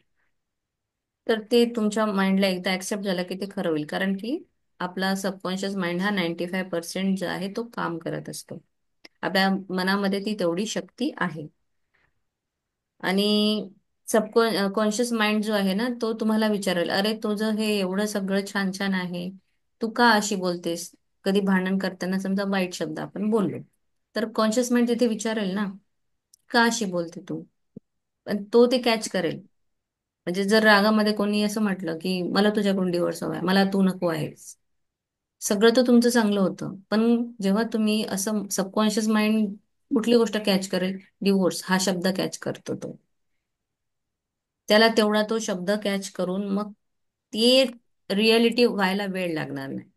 तर ते तुमच्या माइंडला एकदा ऍक्सेप्ट झालं की ते खरं होईल. कारण की आपला सबकॉन्शियस माइंड हा 95% जो आहे तो काम करत असतो. आपल्या मनामध्ये ती तेवढी शक्ती आहे. आणि सबकॉन्शियस माइंड जो आहे ना तो तुम्हाला विचारेल, अरे तुझं हे एवढं सगळं छान छान आहे, तू का अशी बोलतेस? कधी भांडण करताना समजा वाईट शब्द आपण बोललो तर कॉन्शियस माइंड तिथे विचारेल ना, का अशी बोलते तू? पण तो ते कॅच करेल. म्हणजे जर रागामध्ये कोणी असं म्हटलं की मला तुझ्याकडून डिवोर्स हवाय, मला तू नको आहेस, सगळं तर तुमचं चांगलं होतं. पण जेव्हा तुम्ही असं सबकॉन्शियस माइंड कुठली गोष्ट कॅच करेल, डिवोर्स हा शब्द कॅच करतो तो. त्याला तेवढा तो शब्द कॅच करून मग ती रियालिटी व्हायला वेळ लागणार नाही.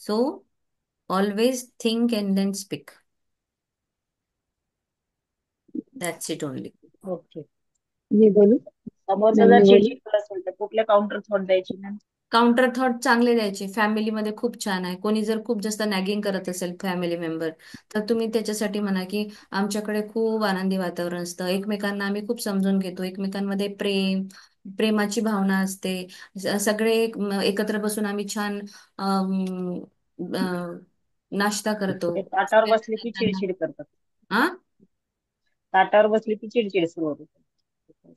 So always think and then speak. That's it only. Okay. मी बोलू. समोरचा मॅम जर मी बोलू. चिडचिड करत असेल तर कुठल्या काउंटर थॉट द्यायची मॅम? काउंटर थॉट चांगले द्यायचे. फॅमिलीमध्ये खूप छान आहे. कोणी जर खूप जास्त नॅगिंग करत असेल फॅमिली मेंबर तर तुम्ही त्याच्यासाठी म्हणा की आमच्याकडे खूप आनंदी वातावरण असतं, एकमेकांना आम्ही खूप समजून घेतो, एकमेकांमध्ये प्रेमाची भावना असते. सगळे एकत्र बसून आम्ही छान अम, अ, नाश्ता करतो. ते ताटावर बसले की चिडचिड करतात. हा. ताटावर बसले की चिडचिड सुरू होते.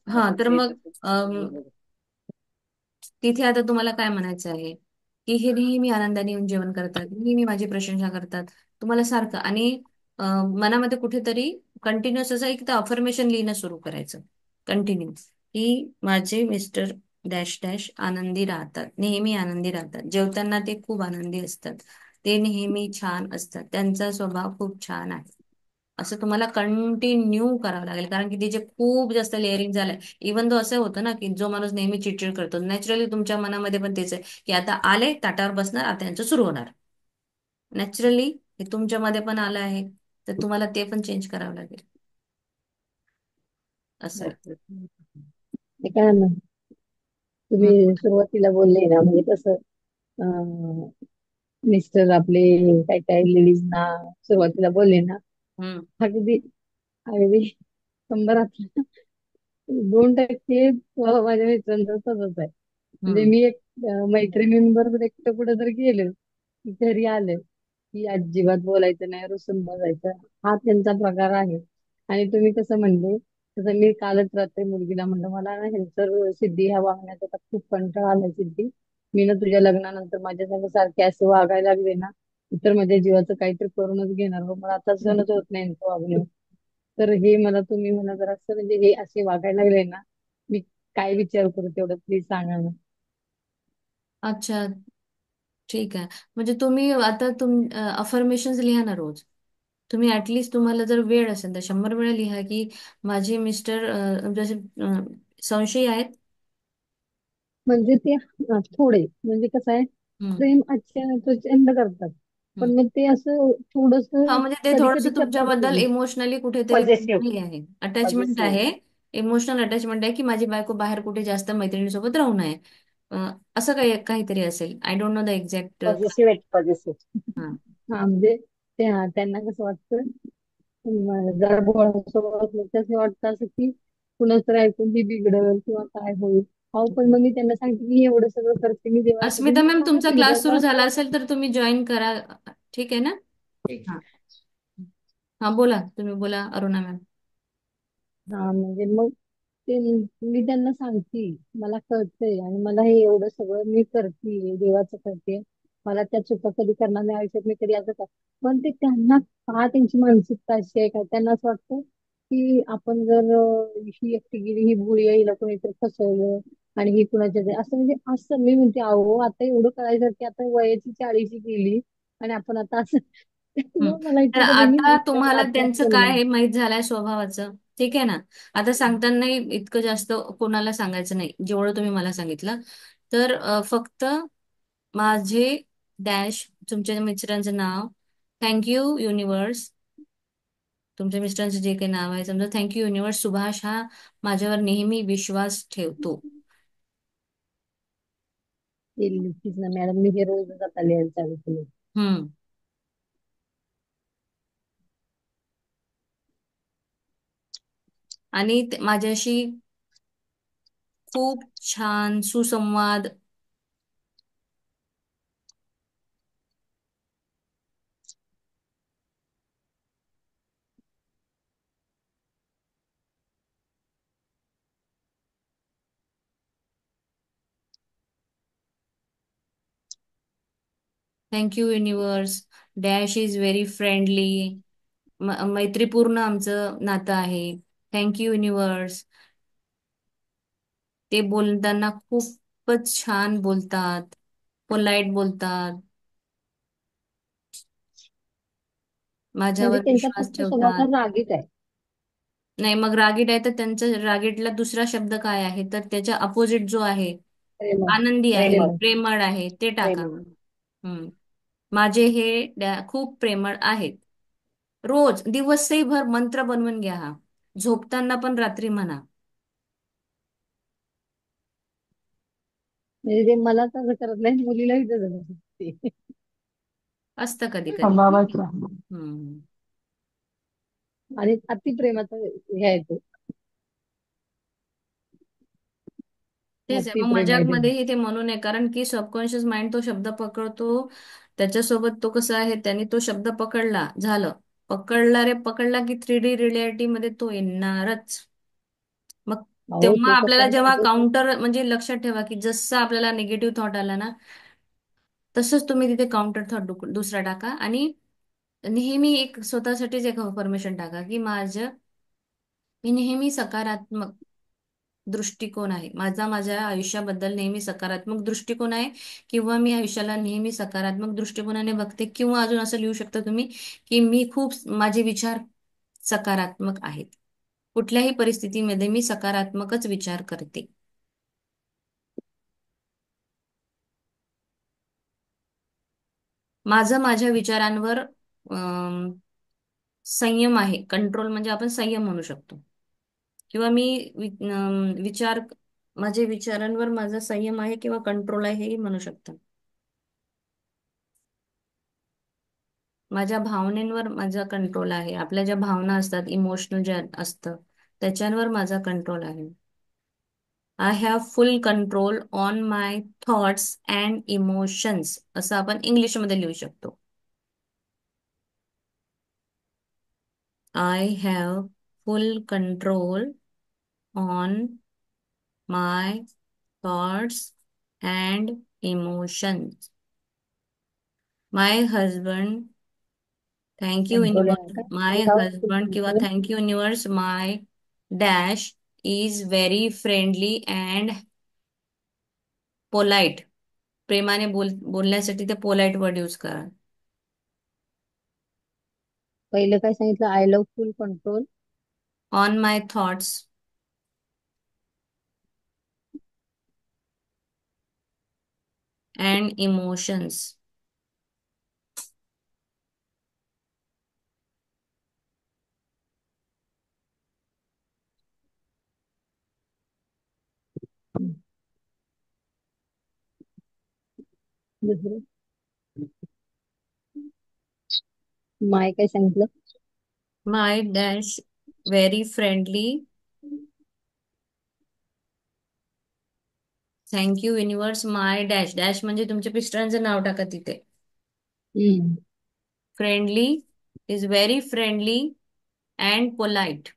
हा तर समोरचे मग तसंच बोलले. तिथे आता तुम्हाला काय म्हणायचं आहे की हे नेहमी आनंदाने येऊन जेवण करतात, नेहमी माझी प्रशंसा करतात, तुम्हाला सारखं. आणि मनामध्ये कुठेतरी कंटिन्युअस असं एक तर अफर्मेशन लिहिणं सुरू करायचं कंटिन्यू, की माझे मिस्टर डॅश डॅश आनंदी राहतात, नेहमी आनंदी राहतात, जेवताना ते खूप आनंदी असतात, ते नेहमी छान असतात, त्यांचा स्वभाव खूप छान आहे. असं तुम्हाला कंटिन्यू करावं लागेल. कारण की तिचे खूप जास्त लेअरिंग झालंय. इवन तो असं होतं ना की जो माणूस नेहमी चिडचिड करतो नॅचरली तुमच्या मनामध्ये पण तेच आहे की आता आले ताटावर बसणार, आता यांचं सुरू होणार. नॅचरली हे तुमच्यामध्ये पण आलं आहे. तर तुम्हाला ते पण चेंज करावं लागेल. असं आहे. ओके. हे काय मॅम, हम्म. तुम्ही सुरुवातीला बोलले ना म्हणजे कसं मिस्टर आपले काय काय लेडीजना सुरुवातीला बोलले ना, हम्म. अगदी अगदी 100 2% माझ्या मिस्टरांचं तसंच आहे. म्हणजे हम्म. मी एक मैत्रिणींबरोबर एकटं कुठं जर गेलो की घरी आलं की अजिबात बोलायचं नाही, रुसून बसायचं, हा त्यांचा प्रकार आहे. आणि तुम्ही कसं म्हणले तसं मी कालच रात्री मुलगीला म्हणलं, मला ना ह्यांचं सिद्धी ह्या वागण्याचा आता खूप कंटाळा आलाय सिद्धी. मी ना तुझ्या लग्नानंतर माझ्या संग सारखे असे वागायला लागले ना तर माझ्या जीवाचं काहीतरी करूनच घेणार हो, मला आता सहनच होत नाही यांचं वागणं. तर हे मला तुम्ही म्हणा जरा असं म्हणजे हे असे वागायला लागले ना, मी काय विचार करू तेवढं प्लीज सांगा ना. अच्छा, ठीक आहे. म्हणजे तुम्ही आता अफर्मेशन लिहा ना रोज. तुम्ही ऍटलिस्ट तुम्हाला जर वेळ असेल तर 100 वेळा लिहा की माझे मिस्टर जसे संशयी आहेत. म्हणजे ते थोडे म्हणजे कसं आहे हम्म. प्रेम प्रचंड करतात. हम्म. पण मग ते असं थोडस हा, म्हणजे ते कधी थोडस कधी करतात तुमच्याबद्दल कमी. इमोशनली कुठेतरी पॉझिटिव्ह हे आहे, अटॅचमेंट पॉझिटिव्ह आहे. इमोशनल अटॅचमेंट आहे की माझी बायको बाहेर कुठे जास्त मैत्रिणीसोबत राहू नये. असं काहीतरी असेल. I don't know the exact. Positive आहेत पॉझिटिव्ह. हा. हा म्हणजे त्यांना कसं वाटतं, जरा बोळासोबत असलं तर असं वाटतं असं की कुणाच तरी ऐकून मी बिघडल किंवा काय होईल. अहो पण मग मी त्यांना सांगते मी एवढं सगळं करते, मी देवाला अस्मिता तुम्ही मॅम, का तुमचा क्लास सुरू बिघडवता झाला असं. असेल तर तुम्ही जॉईन करा. ठीक आहे ना? ठीक हा. आहे. हा, बोला, तुम्ही बोला अरुणा मॅम. हा म्हणजे मग ते मी त्यांना सांगते मला कळतंय आणि मला हे एवढं सगळं मी करते देवाचं करते, मला त्या चुका कधी करणार नाही आयुष्यात, मी कधी असं कर. पण ते त्यांना का त्यांची मानसिकता अशी आहे का, त्यांना असं वाटतं की आपण जर ही एकटी गेली, ही भोळी आहे, हिला कोणीतरी फसवलं आणि ही कुणाच्या असं, म्हणजे असं मी म्हणते अहो आता एवढं करायचं की आता वयाची 40 गेली आणि आपण आता असं. हम्म. मग मला तर इतकं त्यांनी आता इतकं तुम्हाला आपल्यात त्यांचं काय बोललं. हे माहीत झालंय स्वभावाचं. ठीक आहे ना? आता सांगताना इतकं जास्त कोणाला सांगायचं नाही जेवढं तुम्ही मला सांगितलं. तर फक्त माझे डॅश तुमच्या मिस्टरांचं नाव, थँक्यू युनिव्हर्स. तुमच्या मिस्टरांचं जे काही नाव आहे समजा, थँक्यू युनिव्हर्स, सुभाष हा माझ्यावर नेहमी विश्वास ठेवतो. केलीच ना मॅडम, मी हे रोजच आता लिहायला चालू केलं. हम्म. आणि माझ्याशी खूप छान सुसंवाद. Thank you universe. Dash is very friendly. मैत्रीपूर्ण आमचं नातं आहे. Thank you universe. ते बोलताना खूपच छान बोलतात, पोलाइट बोलतात, म्हणजे माझ्यावर त्यांचा विश्वास फक्त स्वभाव ठेवतात. फार रागीट आहे. नाही, मग रागीट आहे तर त्यांचं रागीटला दुसरा शब्द काय आहे, तर त्याच्या अपोजिट जो आहे, प्रेमळ. आनंदी आहे, प्रेमळ. प्रेमळ. प्रेमळ आहे, ते टाका. प्रेमळ. हम्म. माझे हे खूप प्रेमळ आहेत. रोज दिवसही भर मंत्र बनवून घ्या हा. झोपताना पण रात्री म्हणा. म्हणजे ते मला तसं करत नाही, मुलीलाही तसं करत ते. असतं कधी कधी. स्वभावाचं. हम्म. आणि अति प्रेमाचा हे आहे तो. तेच आहे, अति मग प्रेम मजाक आहे ते. मध्येही ते म्हणून आहे, कारण की सबकॉन्शियस माइंड तो शब्द पकडतो. त्याच्यासोबत तो कसा आहे, त्याने तो शब्द पकडला, झालं. पकडला रे पकडला की 3D रियालिटी मध्ये तो येणारच. मग अहो तेव्हा तो कसा आपल्याला आहे जेव्हा माहितीये का? काउंटर, म्हणजे लक्षात ठेवा की जसं आपल्याला निगेटिव्ह थॉट आला ना, तसंच तुम्ही तिथे काउंटर थॉट दुसरा टाका. आणि नेहमी एक स्वतःसाठीच एक अफर्मेशन टाका की मी नेहमी सकारात्मक दृष्टिकोन आहे माझा, माझ्या आयुष्याबद्दल नेहमी सकारात्मक दृष्टिकोन आहे. किंवा मी आयुष्याला नेहमी सकारात्मक दृष्टिकोनाने बघते. किंवा अजून असं लिहू शकता तुम्ही की मी खूप, माझे विचार सकारात्मक आहेत. कुठल्याही परिस्थितीमध्ये मी सकारात्मकच विचार करते. माझं माझ्या विचारांवर अम, संयम आहे. कंट्रोल म्हणजे आपण संयम म्हणू शकतो. किंवा मी विचार, माझे विचारांवर माझा संयम आहे किंवा कंट्रोल आहे हेही म्हणू शकतो. माझ्या भावनेंवर माझा कंट्रोल आहे. आपल्या ज्या भावना असतात, इमोशनल ज्या असतं, त्याच्यावर माझा कंट्रोल आहे. I have full control on my thoughts and emotions, असं आपण इंग्लिशमध्ये लिहू शकतो. I have full control on my thoughts and emotions. My husband, thank you control आहे युनिवर्स, का, my I have full husband किंवा control. Thank you universe, my dash is very friendly and polite. प्रेमाने बोलण्यासाठी ते polite word use करा. पहिलं काय सांगितलं, I love full control. On my thoughts and emotions. दुसरं माय काय सांगितलं? My dash very friendly. Thank you universe. My dash dash म्हणजे तुमच्या मिस्टरांचं नाव टाका तिथे. Hmm. Friendly is very friendly and polite.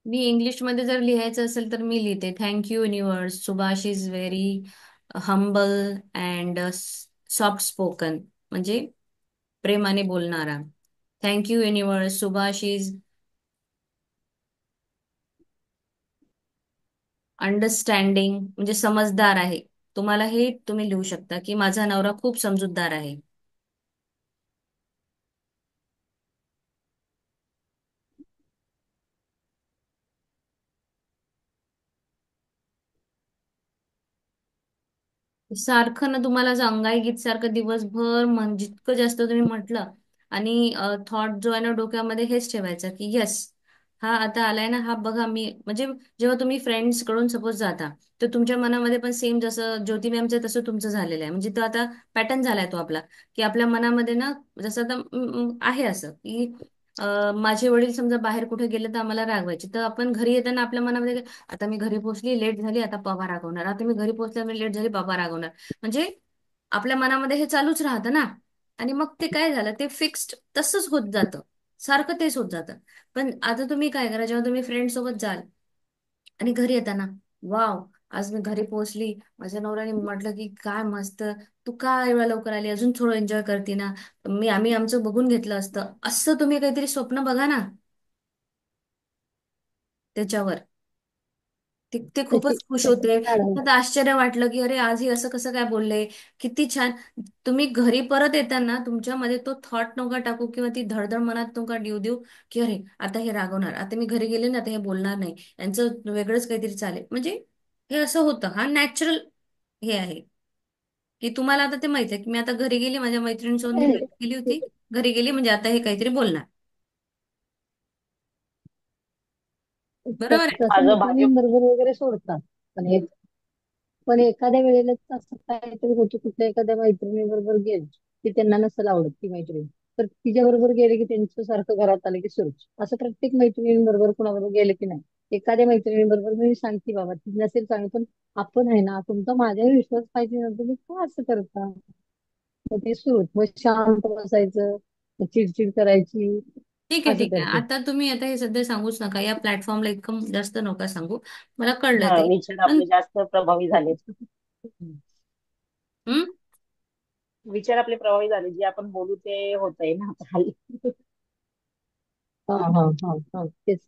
मी इंग्लिशमध्ये जर लिहायचं असेल तर मी लिहिते thank you universe. Subhash is very humble and soft spoken, म्हणजे प्रेमाने बोलणारा. Thank you universe. Subhash is understanding, म्हणजे समजदार आहे. तुम्हाला हे तुम्ही लिहू शकता की माझा नवरा खूप समजूतदार आहे. सारखं ना तुम्हाला असं अंगाई गीत सारखं दिवसभर जितकं जास्त तुम्ही म्हटलं आणि थॉट जो आहे ना डोक्यामध्ये हेच ठेवायचा की येस, हा आता आलाय ना, हा बघा मी म्हणजे जेव्हा तुम्ही फ्रेंड्स कडून सपोज जाता तर तुमच्या मनामध्ये पण सेम जसं ज्योती मॅमचं तसं तुमचं झालेलं आहे. म्हणजे तो आता पॅटर्न झालाय तो आपला, की आपल्या मनामध्ये ना जसं आता आहे असं की माझे वडील समजा बाहेर कुठे गेले तर आम्हाला रागवायचे, तर आपण घरी येताना आपल्या मनामध्ये आता मी घरी पोहोचली, लेट झाली, आता पप्पा रागवणार, आता मी घरी पोहोचले, मी लेट झाली, पप्पा रागवणार. म्हणजे आपल्या मनामध्ये हे चालूच राहतं ना. आणि मग ते काय झालं, ते फिक्स्ड तसंच होत जातं, सारखं तेच होत जातं. पण आता तुम्ही काय करा, जेव्हा तुम्ही फ्रेंड सोबत जाल आणि घरी येताना, वाव, आज मी घरी पोहोचली, माझ्या नवऱ्याने म्हटलं की काय मस्त, तू का एवढ्या लवकर आली, अजून थोडं एन्जॉय करते ना, आम्ही आमचं बघून घेतलं असतं, असं तुम्ही काहीतरी स्वप्न बघा ना त्याच्यावर. ते तशी खूपच खुश तसं होते. पण काढावं. आता आश्चर्य वाटलं की अरे आज ही असं कसं काय बोलले, किती छान. तुम्ही घरी परत येताना तुमच्यामध्ये तो थॉट नका टाकू किंवा ती धडधड मनात नका देऊ देऊ की अरे आता हे रागवणार, आता मी घरी गेले ना आता हे बोलणार नाही, यांचं वेगळंच काहीतरी चालेल. म्हणजे हे असं होतं, हा नॅचरल हे आहे की तुम्हाला आता ते माहिती आहे की मी आता घरी गेली, माझ्या मैत्रिणीसोबत मी भेट केली होती, घरी गेली म्हणजे आता हे काहीतरी बोलणार. बरोबर आहे. तसं माझं भाजप मैत्रिणींबरोबर वगैरे सोडतात. पण पण एखाद्या वेळेला असं काहीतरी होतं, कुठल्या एखाद्या मैत्रिणी बरोबर गेले की त्यांना नसेल आवडत ती मैत्रीण, तर तिच्या बरोबर गेले की त्यांचं सारखं घरात आलं की सुरू. असं प्रत्येक मैत्रिणींबरोबर कुणाबरोबर गेले की नाही, एखाद्या मैत्रिणीबरोबर मी सांगते बाबा ती नसेल चांगली, पण आपण आहे ना, तुमचा माझ्यावर विश्वास पाहिजे ना, तुम्ही का असं करता? मग ते सुरू, मग शांत बसायचं, मग चिडचिड करायची, ठीक आहे, असं ठीक आहे. करते. आता तुम्ही आता हे सध्या सांगूच नका, या प्लॅटफॉर्मला इतकं जास्त नका सांगू, मला कळलं हा ते. विचार पण आपले जास्त प्रभावी झालेत. हं, विचार आपले प्रभावी झाले, जे आपण बोलू ते होतंय ना आता हल्ली. हा हा हा हा, तेच.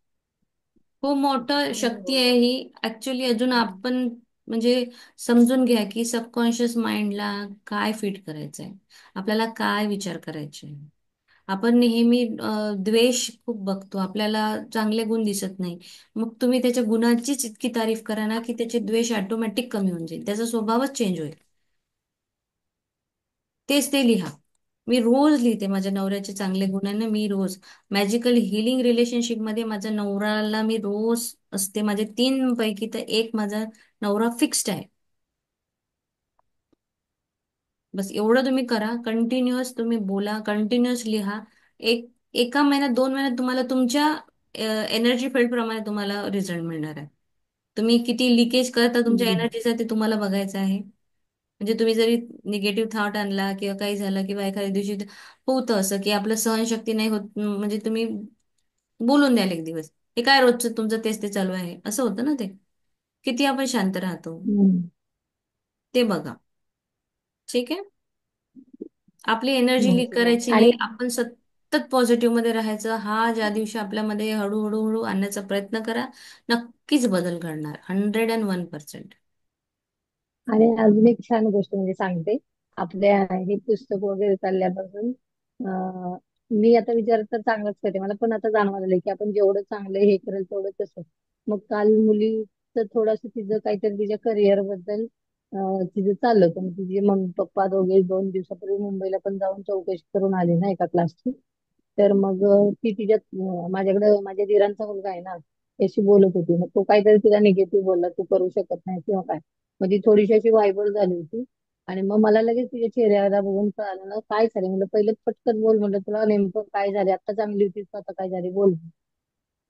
खूप मोठं शक्ती आहे ही ऍक्च्युली. अजून हम्म. आपण म्हणजे समजून घ्या की सबकॉन्शियस माइंडला काय फिट करायचंय, आपल्याला काय विचार करायचे. आपण नेहमी द्वेष खूप बघतो, आपल्याला चांगले गुण दिसत नाही. मग तुम्ही त्याच्या गुणाचीच इतकी तारीफ करा ना की त्याचे द्वेष ऑटोमॅटिक कमी होऊन जाईल, त्याचा स्वभावच चेंज होईल. तेच ते लिहा. मी रोज लिहिते माझ्या नवऱ्याचे चांगले गुण आहे ना, मी रोज मॅजिकल हिलिंग रिलेशनशिप मध्ये माझ्या नवऱ्याला मी रोज असते, माझे तीन पैकी तर एक माझा नवरा फिक्स्ड आहे. बस एवढं तुम्ही करा, कंटिन्युअस तुम्ही बोला, कंटिन्युअस लिहा. एक एका महिन्यात 2 महिन्यात तुम्हाला तुमच्या एनर्जी फील्ड प्रमाणे तुम्हाला रिझल्ट मिळणार आहे. तुम्ही किती लिकेज करता तुमच्या हम्म. एनर्जीचा ते तुम्हाला बघायचं आहे. म्हणजे तुम्ही जरी निगेटिव्ह थॉट आणला किंवा काही झालं किंवा एखाद्या दिवशी होतं असं की आपलं सहनशक्ती नाही होत, म्हणजे तुम्ही बोलून द्याल एक दिवस, हे काय रोजचं तुमचं तेच ते चालू आहे, असं होतं ना ते. किती आपण शांत राहतो हम्म. ते बघा. ठीक आहे. आपली एनर्जी हम्म. लीक करायची नाही, आणि आपण सतत पॉझिटिव्ह मध्ये राहायचं. हा ज्या दिवशी आपल्यामध्ये हळूहळू हळू आणण्याचा प्रयत्न करा, नक्कीच बदल घडणार 101%. आणि अजून एक छान गोष्ट म्हणजे सांगते, आपल्या हे पुस्तक वगैरे चालल्यापासून अं, मी आता विचार तर चांगलाच करते. मला पण आता जाणवायला लागलं की आपण जेवढं चांगलं हे करेल तेवढं तसं. मग काल मुलीचं थोडंसं तिचं काहीतरी तिच्या करिअर बद्दल तिचं चाललं होतं. मग तिचे मम्मी पप्पा दोघे 2 दिवसापूर्वी मुंबईला पण जाऊन चौकशी करून आले ना एका क्लासची. तर मग ती तिच्या माझ्याकडे माझ्या दिरांचा मुलगा आहे ना, त्याशी बोलत होती. मग तो काहीतरी तिला निगेटिव्ह बोलला, तू करू शकत नाही किंवा काय. मग ती थोडीशी अशी वायबल झाली होती. आणि मग मला लगेच तिच्या चेहऱ्याला बघून कळालं ना काय झालं. म्हणलं पहिलं पटकन बोल, म्हणलं तुला नेमकं काय झालं, आता चांगली होतीस तर आता काय झाले बोल.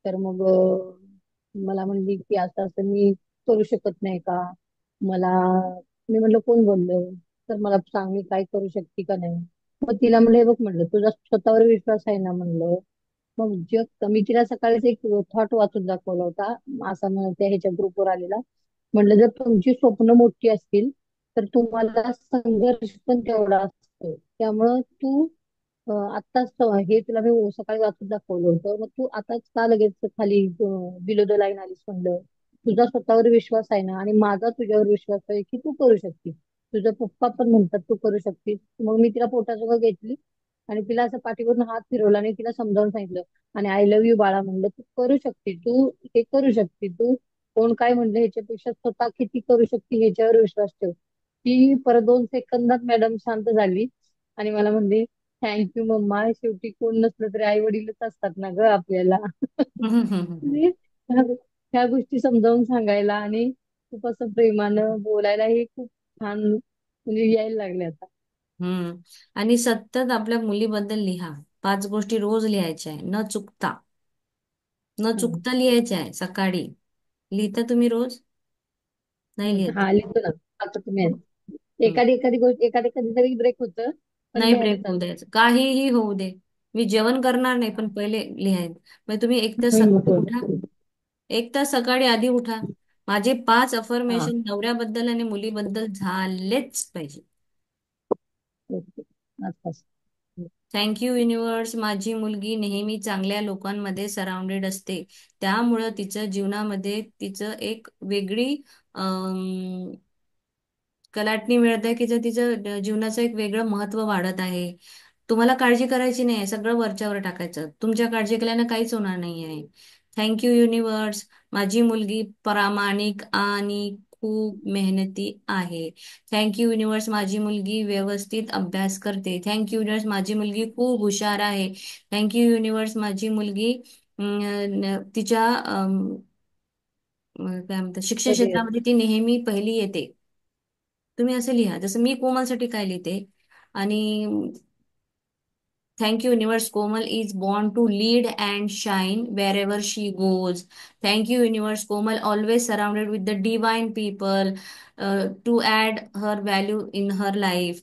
तर मग मला म्हणली की असं असं मी करू शकत नाही का मला. मी म्हणलं कोण बोललं, तर मला सांग मी काय करू शकते का नाही. मग तिला म्हणलं हे बघ, म्हणलं तुझा स्वतःवर विश्वास आहे ना म्हणलं. मग जग मी तिला सकाळीच एक थॉट वाचून दाखवला होता, असा त्या ह्याच्या ग्रुपवर आलेला. म्हटलं जर तुमची स्वप्न मोठी असतील तर तुम्हाला संघर्ष पण तेवढा असतो. त्यामुळं तू आत्ताच हे तुला मी सकाळी वाचून दाखवलं होतं. मग तू आताच का लगेच खाली बिलो द लाईन आलीस म्हणलं. तुझा स्वतःवर विश्वास आहे ना, आणि माझा तुझ्यावर विश्वास आहे की तू करू शकतीस. तुझे पप्पा पण म्हणतात तू करू शकतीस. मग मी तिला पोटाजवळ घेतली आणि तिला असं पाठीवरून हात फिरवला आणि तिला समजावून सांगितलं. आणि आय लव्ह यू बाळा म्हणलं, तू करू शकते, तू हे करू शकते. तू कोण काय म्हणलं ह्याच्यापेक्षा स्वतः किती करू शकते ह्याच्यावर विश्वास ठेव. ती परत 2 सेकंदात मॅडम शांत झाली आणि मला म्हणली थँक्यू मम्मा. शेवटी कोण नसलं तरी आई वडीलच असतात ना ग आपल्याला. म्हणजे ह्या गोष्टी समजावून सांगायला आणि खूप असं प्रेमानं बोलायला हे खूप छान म्हणजे यायला लागले आता. हम्म. आणि सतत आपल्या मुलीबद्दल लिहा. 5 गोष्टी रोज लिहायच्या आहे, न चुकता. न हम्म. चुकता लिहायच्या आहे सकाळी. लिहिता तुम्ही रोज? नाही लिहित. हा लिहितो ना. आता तुम्ही हम्म. एखादी एखादी गोष्ट एखादी कधीतरी ब्रेक होतं, पण नाही लिहायला ब्रेक होऊ चालू. द्यायचं, काहीही होऊ दे. मी जेवण करणार नाही पण पहिले लिहायचं. मग तुम्ही एक तास सकाळी हम्म. उठा. 1 तास सकाळी आधी उठा. माझे 5 हा. अफर्मेशन नवऱ्याबद्दल आणि मुलीबद्दल झालेच पाहिजे. ओके. आसपास. थँक्यू युनिव्हर्स, माझी मुलगी नेहमी चांगल्या लोकांमध्ये सराउंडेड असते. त्यामुळं तिचं जीवनामध्ये तिचं एक वेगळी कलाटणी मिळत आहे, की जर तिचं जीवनाचं एक वेगळं महत्व वाढत आहे. तुम्हाला काळजी करायची नाही, सगळं वरच्यावर टाकायचं. तुमच्या काळजी केल्यानं काहीच होणार नाही आहे. थँक्यू युनिव्हर्स, माझी मुलगी प्रामाणिक आणि खूप मेहनती आहे. थँक्यू युनिव्हर्स, माझी मुलगी व्यवस्थित अभ्यास करते. थँक्यू युनिव्हर्स, माझी मुलगी खूप हुशार आहे. थँक्यू युनिव्हर्स, माझी मुलगी तिच्या काय म्हणतात शिक्षण करिअर. क्षेत्रामध्ये ती नेहमी पहिली येते. तुम्ही असं लिहा, जसं मी कोमलसाठी काय लिहिते. आणि thank you, universe. Komal is born to lead and shine wherever she goes. Thank you, universe. Komal always surrounded with the divine people to add her value in her life.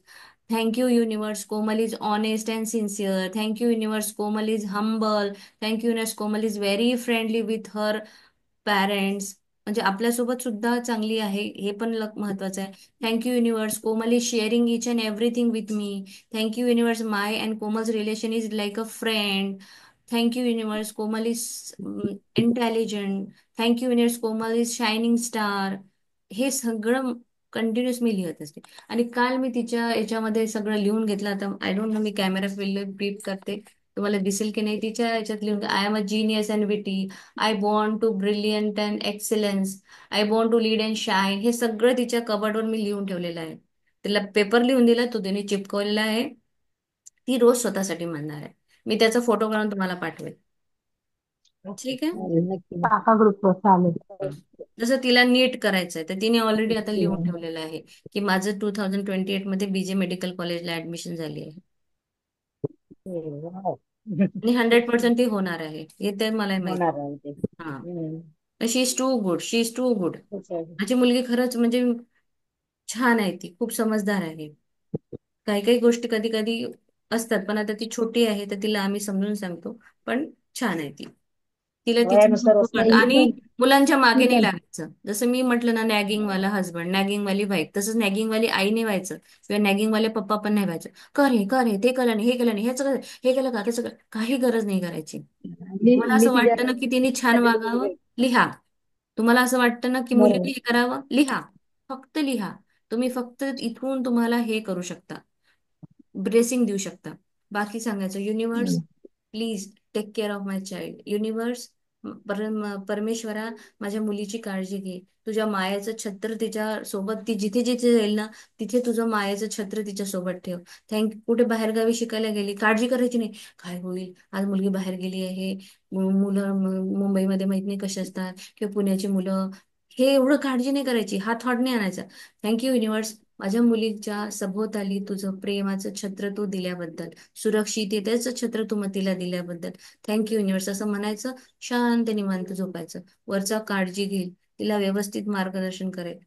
Thank you, universe. Komal is honest and sincere. Thank you, universe. Komal is humble. Thank you, universe. Komal is very friendly with her parents. म्हणजे आपल्यासोबत सुद्धा चांगली आहे, हे पण महत्वाचं आहे. Thank you universe, Komal is sharing each and everything with me. Thank you universe, my and Komal's relation is like a friend. Thank you universe, Komal is intelligent. Thank you universe, Komal is shining star. हे सगळं कंटिन्युअस मी लिहित असते. आणि काल मी तिच्या याच्यामध्ये सगळं लिहून घेतलं. आता आय डोंट नो, मी कॅमेरा फ्लिप करते, तुम्हाला दिसेल की नाही. तिच्या याच्यात लिहून, I am a genius and witty. I born to brilliant and excellence. I born to lead and shine. हे सगळं तिच्या कबडवर मी लिहून ठेवलेलं आहे. तिला पेपर लिहून दिला, तो तिने चिपकवलेला आहे. ती रोज स्वतःसाठी म्हणणार आहे. मी त्याचा फोटो काढून तुम्हाला पाठवेल. ओके. ठीक आहे. चालेल, नक्की टाका ग्रुपवर चालेल. हं. जसं तिला नीट करायचंय तर तिने ऑलरेडी आता नक्की. लिहून ठेवलेलं आहे की माझं 2028 मध्ये बीजे मेडिकल कॉलेजला ऍडमिशन झाली आहे. वाव. आणि 100% ती होणार आहे, हे तर मला माहिती. होणार आहे ते. हा, she is too good, she is too good. खूप आहे. माझी मुलगी खरंच म्हणजे छान आहे, ती खूप समजदार आहे. काही काही गोष्टी कधी कधी असतात, पण आता ती छोटी आहे तर तिला आम्ही समजून सांगतो. पण छान आहे ती. तिला तिचं वयानुसार महत्व असतं कळतं. नाही ते. मी आणि पण मुलांच्या मी मागे नाही पण लागायचं. जसं मी म्हटलं ना, नॅगिंग वाला हस्बंड, नॅगिंग वाली वाईफ, तसंच नॅगिंग वाली आई नाही व्हायचं किंवा नॅगिंग वाले पप्पा पण नाही व्हायचं. कर हे ते केलं नाही, हे केलं नाही, हे केलं का, त्याचं काही गरज नाही करायची. तुम्हाला मी असं वाटतं ना की तिने छान तिच्यासाठी वागावं, लिहा. तुम्हाला असं वाटतं ना की मुलीने बरोबर. हे करावं, लिहा. फक्त लिहा. तुम्ही फक्त इथून तुम्हाला हे करू शकता, ब्रेसिंग देऊ शकता. बाकी सांगायचं, universe hmm. Please take care of my child. Universe, परमेश्वरा, माझ्या मुलीची काळजी घे. तुझ्या मायेचं छत्र तिच्या सोबत, ती जिथे जिथे जाईल ना, तिथे तुझं मायेचं छत्र तिच्या सोबत ठेव. कुठे बाहेरगावी शिकायला गेली, काळजी करायची नाही. काय होईल, आज मुलगी बाहेर गेली आहे, मुलं मुंबईमध्ये माहित नाही कशी असतात, किंवा पुण्याची मुलं, हे एवढं काळजी नाही करायची, हा थॉट नाही आणायचा. थँक्यू युनिव्हर्स, माझ्या मुलीच्या सभोवताली तुझं प्रेमाचं छत्र तू दिल्याबद्दल, सुरक्षिततेचं छत्र तू मग तिला दिल्याबद्दल थँक्यू युनिव्हर्स, असं म्हणायचं. शांत निवांत झोपायचं. वरचा काळजी घेईल, तिला व्यवस्थित मार्गदर्शन करेल.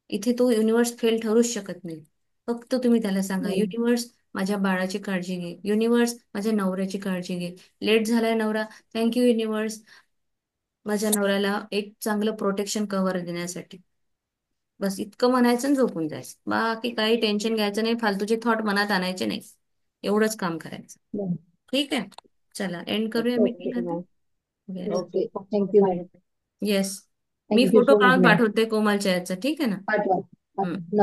इथे तो युनिव्हर्स फेल ठरूच शकत नाही. फक्त तुम्ही त्याला सांगा, हम्म. युनिव्हर्स माझ्या बाळाची काळजी घे, युनिव्हर्स माझ्या नवऱ्याची काळजी घे. लेट झालाय नवरा, थँक्यू युनिव्हर्स माझ्या नवऱ्याला एक चांगलं प्रोटेक्शन कव्हर देण्यासाठी. बस इतकं म्हणायचं आणि झोपून जायचं. बाकी काही टेन्शन घ्यायचं नाही, फालतूचे थॉट मनात आणायचे नाही. एवढंच काम करायचं. बरं. ठीक आहे, चला एंड करूया ओके मीटिंग आता. Ma'am. Yes. Okay, okay, thank you thank you ma'am. Ma'am. Yes. मी थँक्यू फोटो सो मच काढून मॅम. पाठवते कोमलच्या याचा, ठीक आहे ना? पाठवा हम्म. पाठवा.